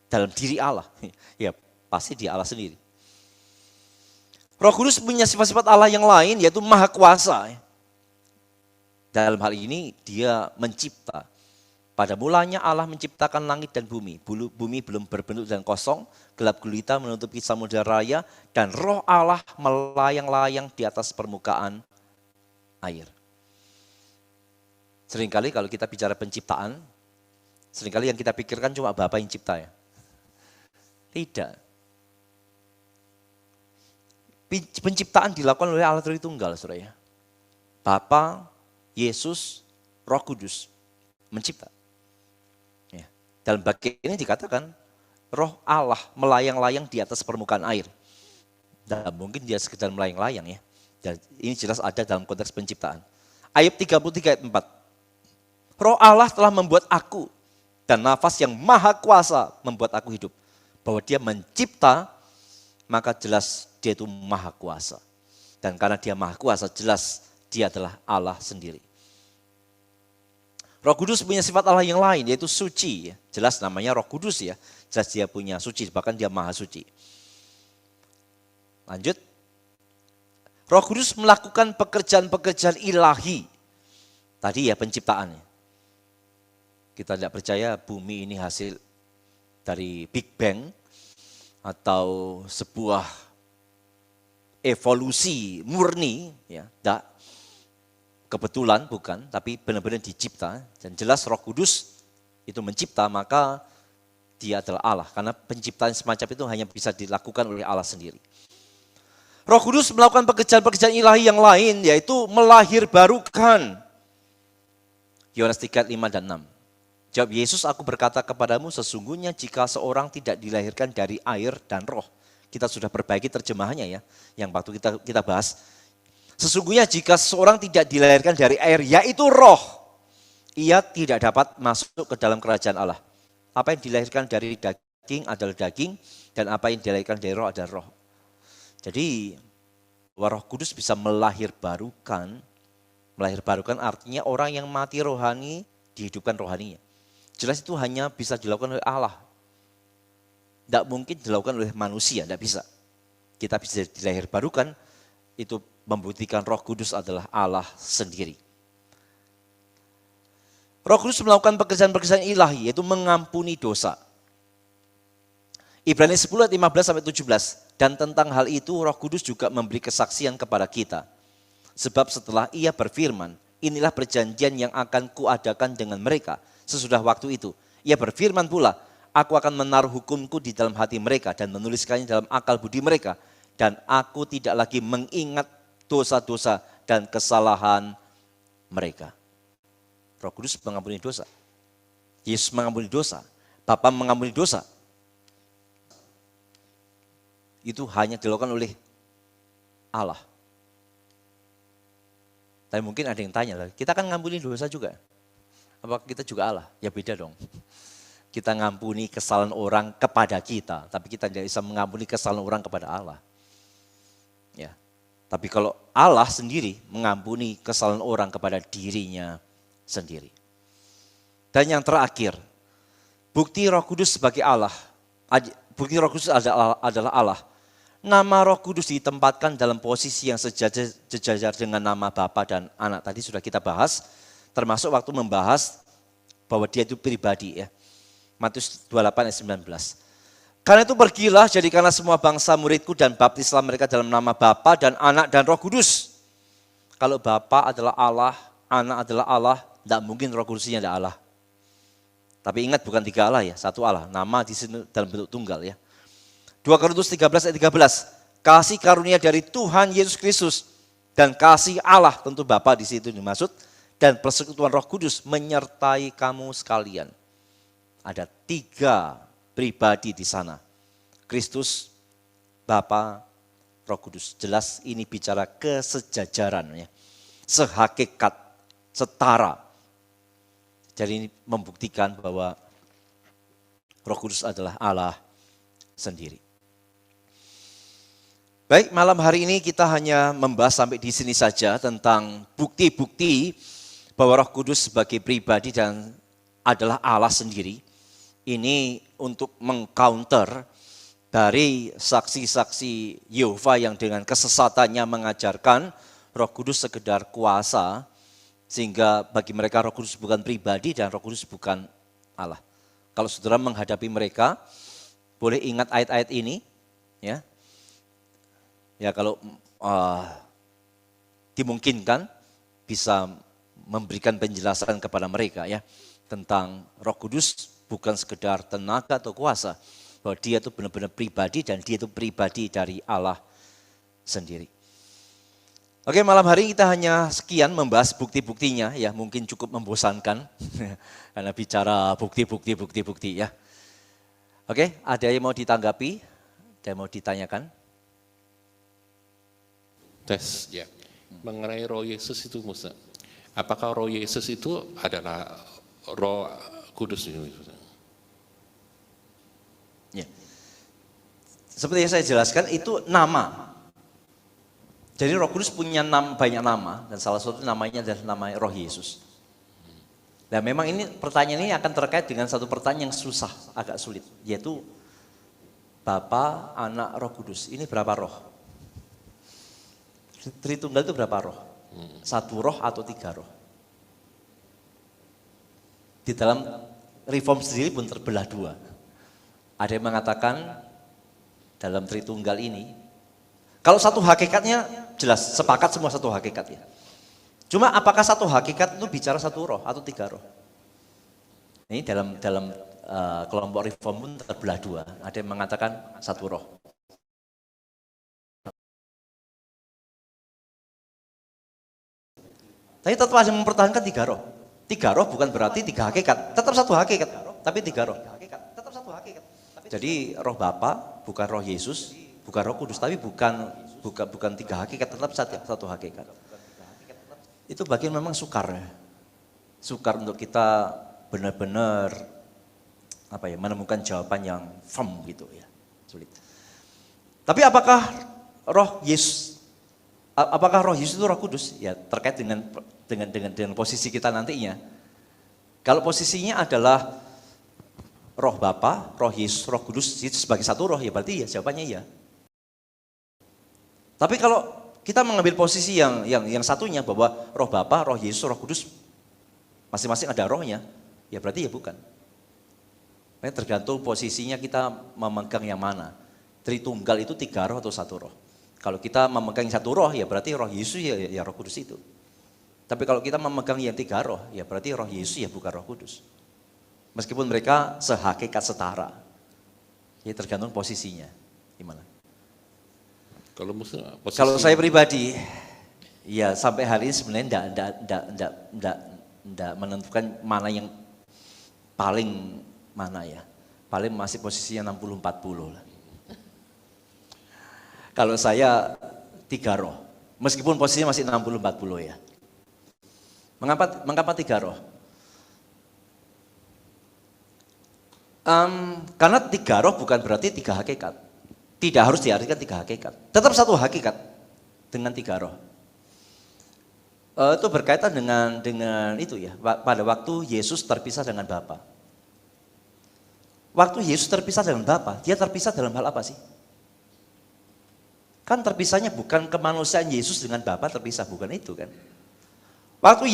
dalam diri Allah. Ya pasti dia Allah sendiri. Roh Kudus punya sifat-sifat Allah yang lain yaitu maha kuasa. Dalam hal ini dia mencipta. Pada mulanya Allah menciptakan langit dan bumi. Bumi belum berbentuk dan kosong, gelap gulita menutupi samudera raya, dan roh Allah melayang-layang di atas permukaan air. Seringkali kalau kita bicara penciptaan, seringkali yang kita pikirkan cuma Bapa yang cipta ya. Tidak. Penciptaan dilakukan oleh Allah Tritunggal, saudara ya. Bapa, Yesus, Roh Kudus mencipta. Ya. Dalam bagian ini dikatakan Roh Allah melayang-layang di atas permukaan air. Dan mungkin dia sekedar melayang-layang ya. Dan ini jelas ada dalam konteks penciptaan. Ayat 33 ayat 4. Roh Allah telah membuat aku dan nafas yang maha kuasa membuat aku hidup. Bahwa dia mencipta, maka jelas dia itu maha kuasa. Dan karena dia maha kuasa, jelas dia adalah Allah sendiri. Roh Kudus punya sifat Allah yang lain, yaitu suci. Jelas namanya Roh Kudus ya, jelas dia punya suci, bahkan dia maha suci. Lanjut. Roh Kudus melakukan pekerjaan-pekerjaan ilahi. Tadi ya penciptaannya. Kita tidak percaya bumi ini hasil dari Big Bang atau sebuah evolusi murni, ya, tidak. Kebetulan bukan, tapi benar-benar dicipta. Dan jelas Roh Kudus itu mencipta, maka dia adalah Allah. Karena penciptaan semacam itu hanya bisa dilakukan oleh Allah sendiri. Roh Kudus melakukan pekerjaan-pekerjaan ilahi yang lain, yaitu melahirbarukan. Yohanes 3, 5 dan 6. Jawab Yesus, aku berkata kepadamu, sesungguhnya jika seorang tidak dilahirkan dari air dan roh. Kita sudah perbaiki terjemahannya ya, yang waktu kita bahas. Sesungguhnya jika seorang tidak dilahirkan dari air, yaitu roh, ia tidak dapat masuk ke dalam kerajaan Allah. Apa yang dilahirkan dari daging adalah daging, dan apa yang dilahirkan dari roh adalah roh. Jadi, Roh Kudus bisa melahirbarukan. Melahirbarukan artinya orang yang mati rohani, dihidupkan rohaninya. Jelas itu hanya bisa dilakukan oleh Allah. Tidak mungkin dilakukan oleh manusia, tidak bisa. Kita bisa dilahirbarukan, itu membuktikan Roh Kudus adalah Allah sendiri. Roh Kudus melakukan pekerjaan-pekerjaan ilahi, yaitu mengampuni dosa. Ibrani 10 ayat 15 sampai 17. Dan tentang hal itu Roh Kudus juga memberi kesaksian kepada kita. Sebab setelah ia berfirman, inilah perjanjian yang akan kuadakan dengan mereka. Sesudah waktu itu, ia berfirman pula, aku akan menaruh hukumku di dalam hati mereka dan menuliskannya dalam akal budi mereka. Dan aku tidak lagi mengingat dosa-dosa dan kesalahan mereka. Roh Kudus mengampuni dosa. Yesus mengampuni dosa. Bapa mengampuni dosa. Itu hanya dilakukan oleh Allah. Tapi mungkin ada yang tanya, kita kan ngampuni dosa juga. Apakah kita juga Allah? Ya beda dong. Kita ngampuni kesalahan orang kepada kita, tapi kita tidak bisa mengampuni kesalahan orang kepada Allah. Ya. Tapi kalau Allah sendiri mengampuni kesalahan orang kepada dirinya sendiri. Dan yang terakhir, bukti Roh Kudus sebagai Allah. Bukti Roh Kudus adalah Allah. Nama Roh Kudus ditempatkan dalam posisi yang sejajar dengan nama Bapa dan Anak. Tadi sudah kita bahas, termasuk waktu membahas bahwa dia itu pribadi ya. Matius 28 ayat 19. Karena itu pergilah, jadikanlah semua bangsa muridku dan baptislah mereka dalam nama Bapa dan Anak dan Roh Kudus. Kalau Bapa adalah Allah, Anak adalah Allah, Tidak mungkin Roh Kudusnya ada Allah. Tapi ingat bukan 3 Allah ya, 1 Allah. Nama di sini dalam bentuk tunggal ya. 2 Korintus 13 ayat 13. Kasih karunia dari Tuhan Yesus Kristus dan kasih Allah, tentu Bapa di situ dimaksud, dan persekutuan Roh Kudus menyertai kamu sekalian. Ada 3 pribadi di sana. Kristus, Bapa, Roh Kudus. Jelas ini bicara kesejajaran ya. Sehakikat, setara. Jadi ini membuktikan bahwa Roh Kudus adalah Allah sendiri. Baik, malam hari ini kita hanya membahas sampai di sini saja tentang bukti-bukti bahwa Roh Kudus sebagai pribadi dan adalah Allah sendiri. Ini untuk mengcounter dari saksi-saksi Yehova yang dengan kesesatannya mengajarkan Roh Kudus sekedar kuasa, sehingga bagi mereka Roh Kudus bukan pribadi dan Roh Kudus bukan Allah. Kalau saudara menghadapi mereka, boleh ingat ayat-ayat ini, ya. Ya kalau dimungkinkan bisa memberikan penjelasan kepada mereka ya tentang Roh Kudus bukan sekedar tenaga atau kuasa, bahwa dia itu benar-benar pribadi dan dia itu pribadi dari Allah sendiri. Oke, malam hari kita hanya sekian membahas bukti-buktinya ya, mungkin cukup membosankan karena bicara bukti ya. Oke, ada yang mau ditanggapi? Ada yang mau ditanyakan? Tes, ya. Mengenai Roh Yesus itu, Musa, apakah Roh Yesus itu adalah Roh Kudus? Ya. Seperti yang saya jelaskan, itu nama. Jadi Roh Kudus punya banyak nama, dan salah satu namanya adalah nama Roh Yesus. Dan memang ini pertanyaan ini akan terkait dengan satu pertanyaan yang susah, agak sulit, yaitu Bapa, Anak, Roh Kudus. Ini berapa roh? Tritunggal itu berapa roh? 1 roh atau 3 roh? Di dalam Reform sendiri pun terbelah 2. Ada yang mengatakan dalam Tritunggal ini, kalau satu hakikatnya jelas, sepakat semua satu hakikat ya. Cuma apakah satu hakikat itu bicara 1 roh atau 3 roh? Ini dalam kelompok Reform pun terbelah 2. Ada yang mengatakan 1 roh. Tapi tetap ada yang mempertahankan 3 roh. 3 roh bukan berarti 3 hakikat, tetap 1 hakikat, tapi 3 roh. Jadi roh Bapa bukan roh Yesus, bukan Roh Kudus, tapi bukan 3 hakikat, tetap 1 hakikat. Itu bagian memang sukar untuk kita benar-benar menemukan jawaban yang firm gitu ya, sulit. Tapi apakah roh Yesus itu Roh Kudus? Ya terkait dengan posisi kita nantinya. Kalau posisinya adalah Roh Bapa, Roh Yesus, Roh Kudus itu sebagai 1 roh, ya berarti ya jawabannya iya. Tapi kalau kita mengambil posisi yang satunya bahwa Roh Bapa, Roh Yesus, Roh Kudus masing-masing ada rohnya, ya berarti ya bukan. Tergantung posisinya kita memegang yang mana. Tritunggal itu 3 roh atau 1 roh. Kalau kita memegang 1 roh, ya berarti Roh Yesus ya Roh Kudus itu. Tapi kalau kita memegang yang 3 roh, ya berarti Roh Yesus ya bukan Roh Kudus. Meskipun mereka sehakikat setara. Ya tergantung posisinya. Gimana? Kalau saya pribadi, ya sampai hari ini sebenarnya enggak menentukan mana yang paling mana ya. Paling masih posisinya 60-40 lah. Kalau saya 3 roh, meskipun posisinya masih 60-40 ya. Mengapa 3 roh? Karena 3 roh bukan berarti 3 hakikat. Tidak harus diartikan 3 hakikat. Tetap 1 hakikat dengan 3 roh. Itu berkaitan dengan itu ya. Pada waktu Yesus terpisah dengan Bapa. Waktu Yesus terpisah dengan Bapa, dia terpisah dalam hal apa sih? Kan terpisahnya bukan kemanusiaan Yesus dengan Bapa terpisah, bukan itu kan. Waktu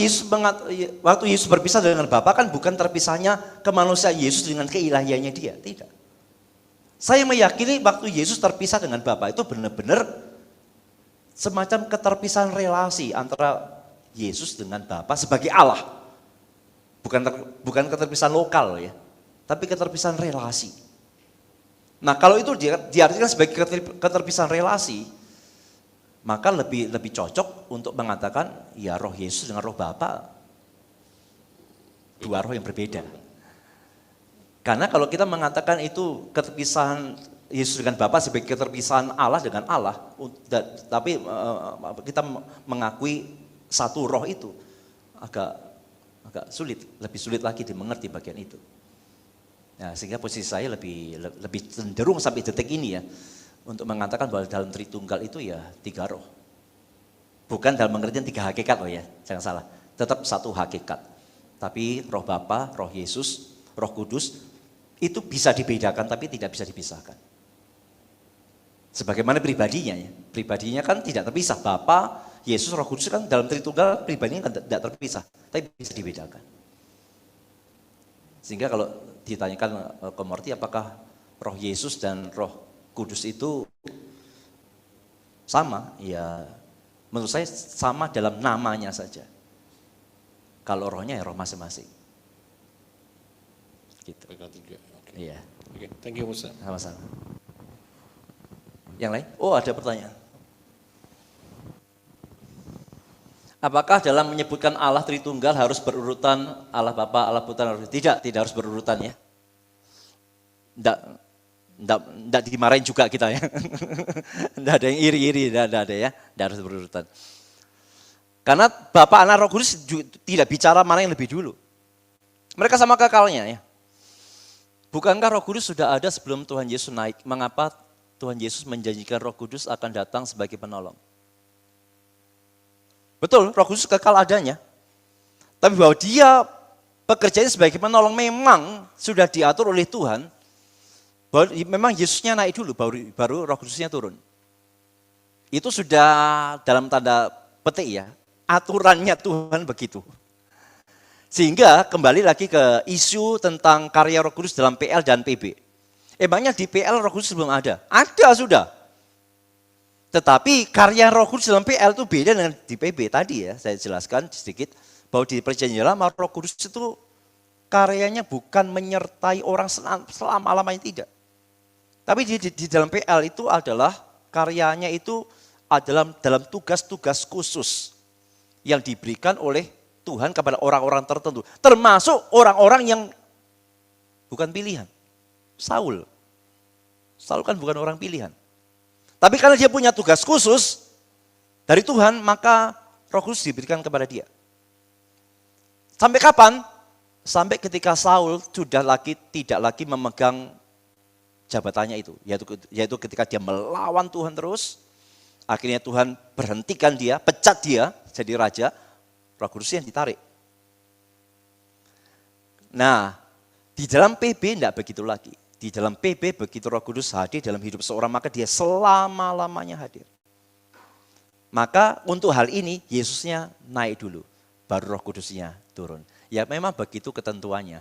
Yesus berpisah dengan Bapa kan bukan terpisahnya kemanusiaan Yesus dengan keilahiannya dia, tidak. Saya meyakini waktu Yesus terpisah dengan Bapa itu benar-benar semacam keterpisahan relasi antara Yesus dengan Bapa sebagai Allah. Bukan keterpisahan lokal ya, tapi keterpisahan relasi. Nah kalau itu diartikan sebagai keterpisahan relasi, maka lebih cocok untuk mengatakan ya roh Yesus dengan roh Bapa dua roh yang berbeda. Karena kalau kita mengatakan itu keterpisahan Yesus dengan Bapa sebagai keterpisahan Allah dengan Allah, tapi kita mengakui satu roh itu agak sulit, lebih sulit lagi dimengerti bagian itu. Nah, sehingga posisi saya lebih cenderung sampai detik ini ya untuk mengatakan bahwa dalam Tritunggal itu ya tiga roh. Bukan dalam pengertian tiga hakikat loh ya, jangan salah. Tetap satu hakikat. Tapi roh Bapa, roh Yesus, roh Kudus itu bisa dibedakan tapi tidak bisa dipisahkan. Sebagaimana pribadinya ya. Pribadinya kan tidak terpisah. Bapa, Yesus, roh Kudus kan dalam Tritunggal pribadinya kan tidak terpisah. Tapi bisa dibedakan. Sehingga kalau ditanyakan ke Morty apakah roh Yesus dan roh Kudus itu sama? Ya menurut saya sama dalam namanya saja. Kalau rohnya ya roh masing-masing. Gitu. Iya. Oke, thank you Musa. Sama-sama. Yang lain? Oh ada pertanyaan. Apakah dalam menyebutkan Allah Tritunggal harus berurutan Allah Bapa, Allah Putra, Allah Roh? Tidak harus berurutan ya. Tidak dimarahin juga kita ya. Tidak ada yang iri-iri, tidak ada ya. Tidak harus berurutan. Karena Bapa, Anak, Roh Kudus tidak bicara mana yang lebih dulu. Mereka sama kekalnya ya. Bukankah Roh Kudus sudah ada sebelum Tuhan Yesus naik? Mengapa Tuhan Yesus menjanjikan Roh Kudus akan datang sebagai penolong? Betul, Roh Kudus kekal adanya. Tapi bahwa dia pekerjaannya sebagai penolong memang sudah diatur oleh Tuhan. Bahwa memang Yesusnya naik dulu, baru Roh Kudusnya turun. Itu sudah dalam tanda petik ya, aturannya Tuhan begitu. Sehingga kembali lagi ke isu tentang karya Roh Kudus dalam PL dan PB. Emangnya di PL Roh Kudus belum ada? Ada sudah. Tetapi karya Roh Kudus dalam PL itu beda dengan di PB tadi ya, saya jelaskan sedikit bahwa di Perjanjian Lama Roh Kudus itu karyanya bukan menyertai orang selama-lamanya tidak. Tapi di dalam PL itu adalah karyanya itu adalah dalam tugas-tugas khusus yang diberikan oleh Tuhan kepada orang-orang tertentu, termasuk orang-orang yang bukan pilihan. Saul kan bukan orang pilihan. Tapi karena dia punya tugas khusus dari Tuhan, maka Roh Kudus diberikan kepada dia. Sampai kapan? Sampai ketika Saul sudah tidak lagi memegang jabatannya itu. Yaitu ketika dia melawan Tuhan terus, akhirnya Tuhan berhentikan dia, pecat dia jadi raja, Roh Kudus yang ditarik. Nah, di dalam PB tidak begitu lagi. Di dalam PB begitu Roh Kudus hadir dalam hidup seorang, maka dia selama-lamanya hadir. Maka untuk hal ini Yesusnya naik dulu, baru Roh Kudusnya turun. Ya memang begitu ketentuannya.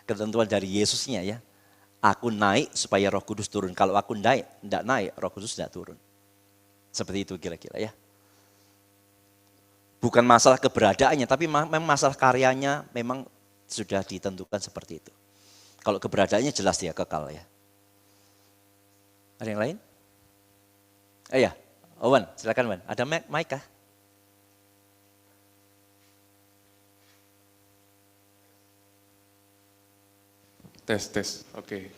Ketentuan dari Yesusnya ya. Aku naik supaya Roh Kudus turun. Kalau aku tidak naik, Roh Kudus tidak turun. Seperti itu kira-kira ya. Bukan masalah keberadaannya, tapi memang masalah karyanya memang sudah ditentukan seperti itu. Kalau keberadaannya jelas dia kekal ya. Ada yang lain? Ya, Wan, silakan Wan. Ada mic kah? Tes. Oke.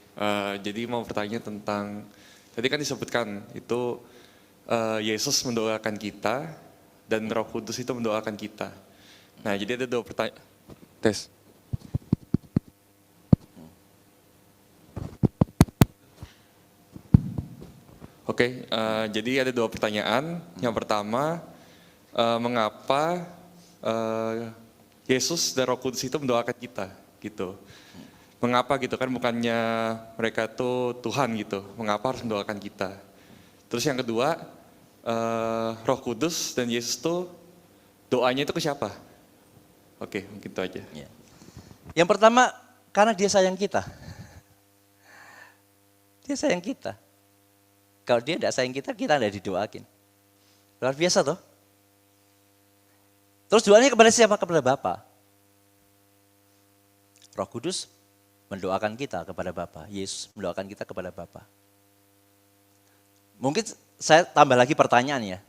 Jadi mau bertanya tentang, tadi kan disebutkan itu Yesus mendoakan kita dan Roh Kudus itu mendoakan kita. Nah, jadi ada dua pertanyaan. Tes. Oke, jadi ada dua pertanyaan. Yang pertama, mengapa Yesus dan Roh Kudus itu mendoakan kita, gitu? Mengapa gitu kan? Bukannya mereka tuh Tuhan gitu? Mengapa harus mendoakan kita? Terus yang kedua, Roh Kudus dan Yesus tuh doanya itu ke siapa? Oke, mungkin itu aja. Yang pertama, karena dia sayang kita. Dia sayang kita. Kalau dia tidak sayang kita tidak didoakin. Luar biasa toh. Terus doanya kepada siapa? Kepada Bapa. Roh Kudus mendoakan kita kepada Bapa. Yesus mendoakan kita kepada Bapa. Mungkin saya tambah lagi pertanyaan ya.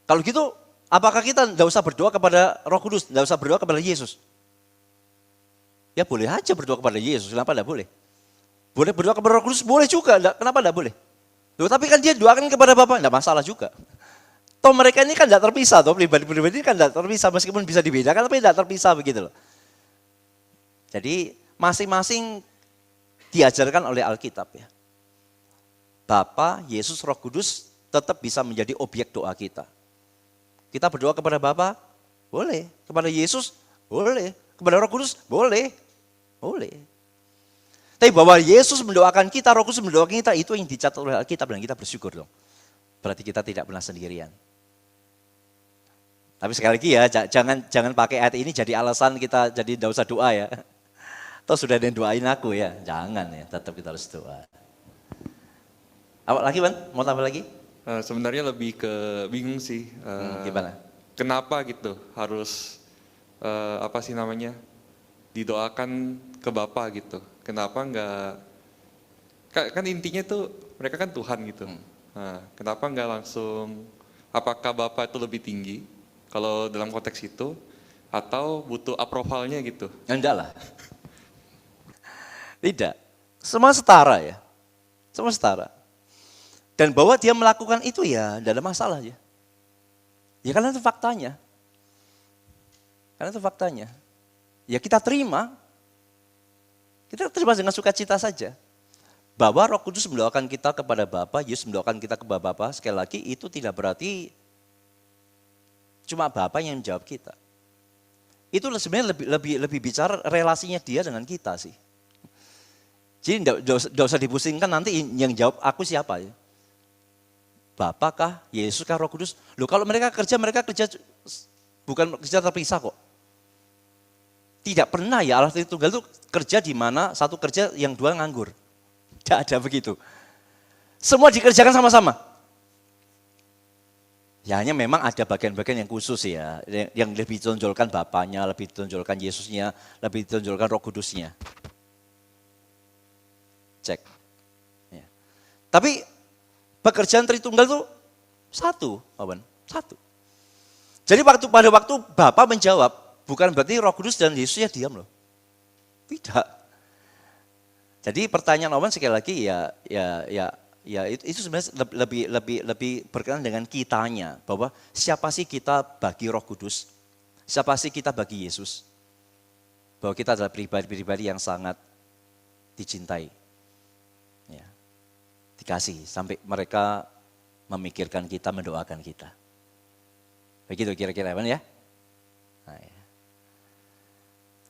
Kalau gitu, apakah kita tidak usah berdoa kepada Roh Kudus, tidak usah berdoa kepada Yesus? Ya boleh aja berdoa kepada Yesus, kenapa tidak boleh? Boleh berdoa kepada Roh Kudus, boleh juga, kenapa tidak boleh? Loh, tapi kan dia doakan kepada Bapa, tidak masalah juga. Toh mereka ini kan tidak terpisah, toh pribadi-pribadi ini kan tidak terpisah, meskipun bisa dibedakan, tapi tidak terpisah begitu loh. Jadi masing-masing diajarkan oleh Alkitab ya. Bapa, Yesus, Roh Kudus tetap bisa menjadi objek doa kita. Kita berdoa kepada Bapa, boleh. Kepada Yesus, boleh. Kepada Roh Kudus, boleh. Boleh. Tapi bahwa Yesus mendoakan kita, Roh Kudus mendoakan kita, itu yang dicatat oleh Alkitab dan kita bersyukur dong. Berarti kita tidak pernah sendirian. Tapi sekali lagi ya, jangan pakai ayat ini jadi alasan kita jadi tidak usah doa ya. Toh sudah ada yang doain aku ya, jangan ya, tetap kita harus doa. Apa lagi Bang? Mau tambah lagi? Sebenarnya lebih ke bingung sih. Gimana? Kenapa gitu harus apa sih namanya didoakan ke Bapa gitu? Kenapa enggak? Kan intinya tuh mereka kan Tuhan gitu. Nah, kenapa enggak langsung? Apakah Bapa itu lebih tinggi kalau dalam konteks itu? Atau butuh approvalnya gitu? Enggak lah. Tidak. Semua setara ya. Semua setara. Dan bahwa dia melakukan itu ya tidak ada masalah ya. Ya karena itu faktanya. Karena itu faktanya. Ya kita terima. Kita terima dengan sukacita saja. Bahwa Roh Kudus mendoakan kita kepada Bapa, Yesus mendoakan kita kepada Bapa, sekali lagi itu tidak berarti cuma Bapa yang menjawab kita. Itu sebenarnya lebih bicara relasinya dia dengan kita sih. Jadi tidak usah dipusingkan nanti yang jawab aku siapa ya. Bapa kah, Yesus kah, Roh Kudus? Loh kalau mereka kerja bukan kerja terpisah kok. Tidak pernah ya Allah Tritunggal itu kerja di mana satu kerja yang dua nganggur. Tidak ada begitu. Semua dikerjakan sama-sama. Ya hanya memang ada bagian-bagian yang khusus ya. Yang lebih ditonjolkan Bapanya, lebih ditonjolkan Yesusnya, lebih ditonjolkan Roh Kudusnya. Cek. Ya. Tapi pekerjaan Tritunggal itu satu, Awan, satu. Jadi pada waktu Bapa menjawab, bukan berarti Roh Kudus dan Yesus ya diam loh. Tidak. Jadi pertanyaan Awan sekali lagi ya itu sebenarnya lebih berkenaan dengan kitanya, bahwa siapa sih kita bagi Roh Kudus? Siapa sih kita bagi Yesus? Bahwa kita adalah pribadi-pribadi yang sangat dicintai. Dikasih sampai mereka memikirkan kita, mendoakan kita. Begitu kira-kira ya. Nah, ya.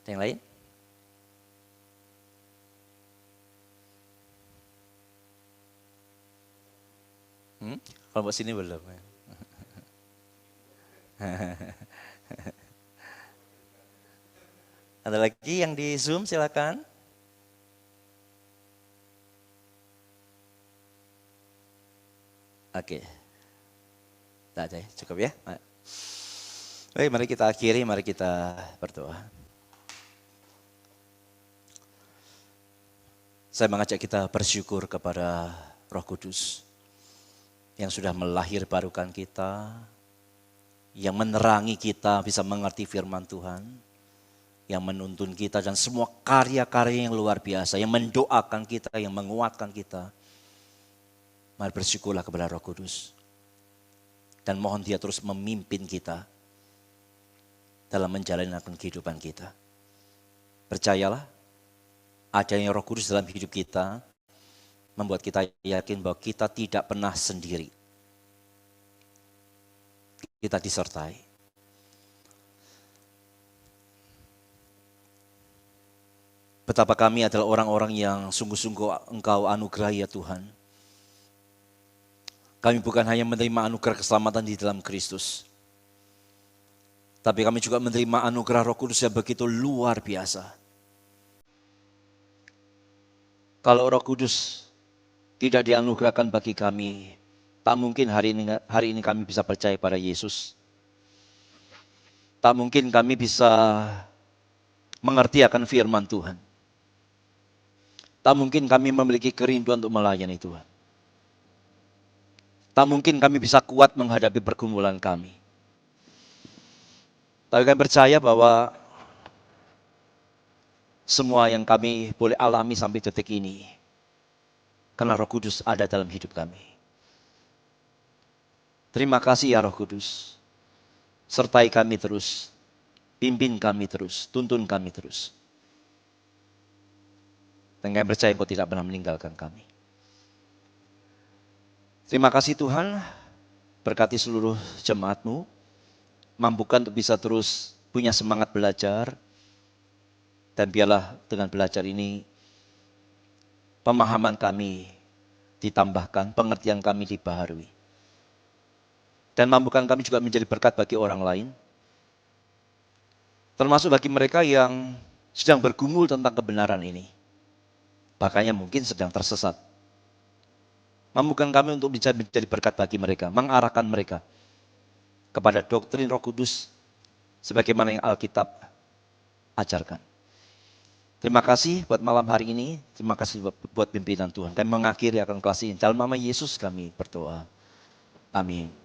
Ada yang lain? Kelompok sini belum. Ada lagi yang di Zoom silakan. Oke. Tidak ada ya, cukup ya. Baik, mari kita akhiri, mari kita berdoa. Saya mengajak kita bersyukur kepada Roh Kudus yang sudah melahirbarukan kita, yang menerangi kita bisa mengerti firman Tuhan, yang menuntun kita dan semua karya-karya yang luar biasa, yang mendoakan kita, yang menguatkan kita. Mari bersyukurlah kepada Roh Kudus. Dan mohon dia terus memimpin kita dalam menjalankan kehidupan kita. Percayalah, adanya Roh Kudus dalam hidup kita membuat kita yakin bahwa kita tidak pernah sendiri. Kita disertai. Betapa kami adalah orang-orang yang sungguh-sungguh Engkau anugerahi ya Tuhan. Kami bukan hanya menerima anugerah keselamatan di dalam Kristus, tapi kami juga menerima anugerah Roh Kudus yang begitu luar biasa. Kalau Roh Kudus tidak dianugerahkan bagi kami, tak mungkin hari ini kami bisa percaya pada Yesus. Tak mungkin kami bisa mengerti akan firman Tuhan. Tak mungkin kami memiliki kerinduan untuk melayani Tuhan. Tak mungkin kami bisa kuat menghadapi pergumulan kami. Tapi kami percaya bahwa semua yang kami boleh alami sampai detik ini, karena Roh Kudus ada dalam hidup kami. Terima kasih ya Roh Kudus. Sertai kami terus. Pimpin kami terus. Tuntun kami terus. Dan kami percaya Engkau tidak pernah meninggalkan kami. Terima kasih Tuhan. Berkati seluruh jemaat-Mu. Mampukan untuk bisa terus punya semangat belajar. Dan biarlah dengan belajar ini, pemahaman kami ditambahkan, pengertian kami dibaharui. Dan mampukan kami juga menjadi berkat bagi orang lain. Termasuk bagi mereka yang sedang bergumul tentang kebenaran ini. Bahkan mungkin sedang tersesat. Mampukan kami untuk bisa menjadi berkat bagi mereka, mengarahkan mereka kepada doktrin Roh Kudus sebagaimana yang Alkitab ajarkan. Terima kasih buat malam hari ini. Terima kasih buat pimpinan Tuhan. Kami mengakhiri akan kelas ini. Dalam nama Yesus kami berdoa. Amin.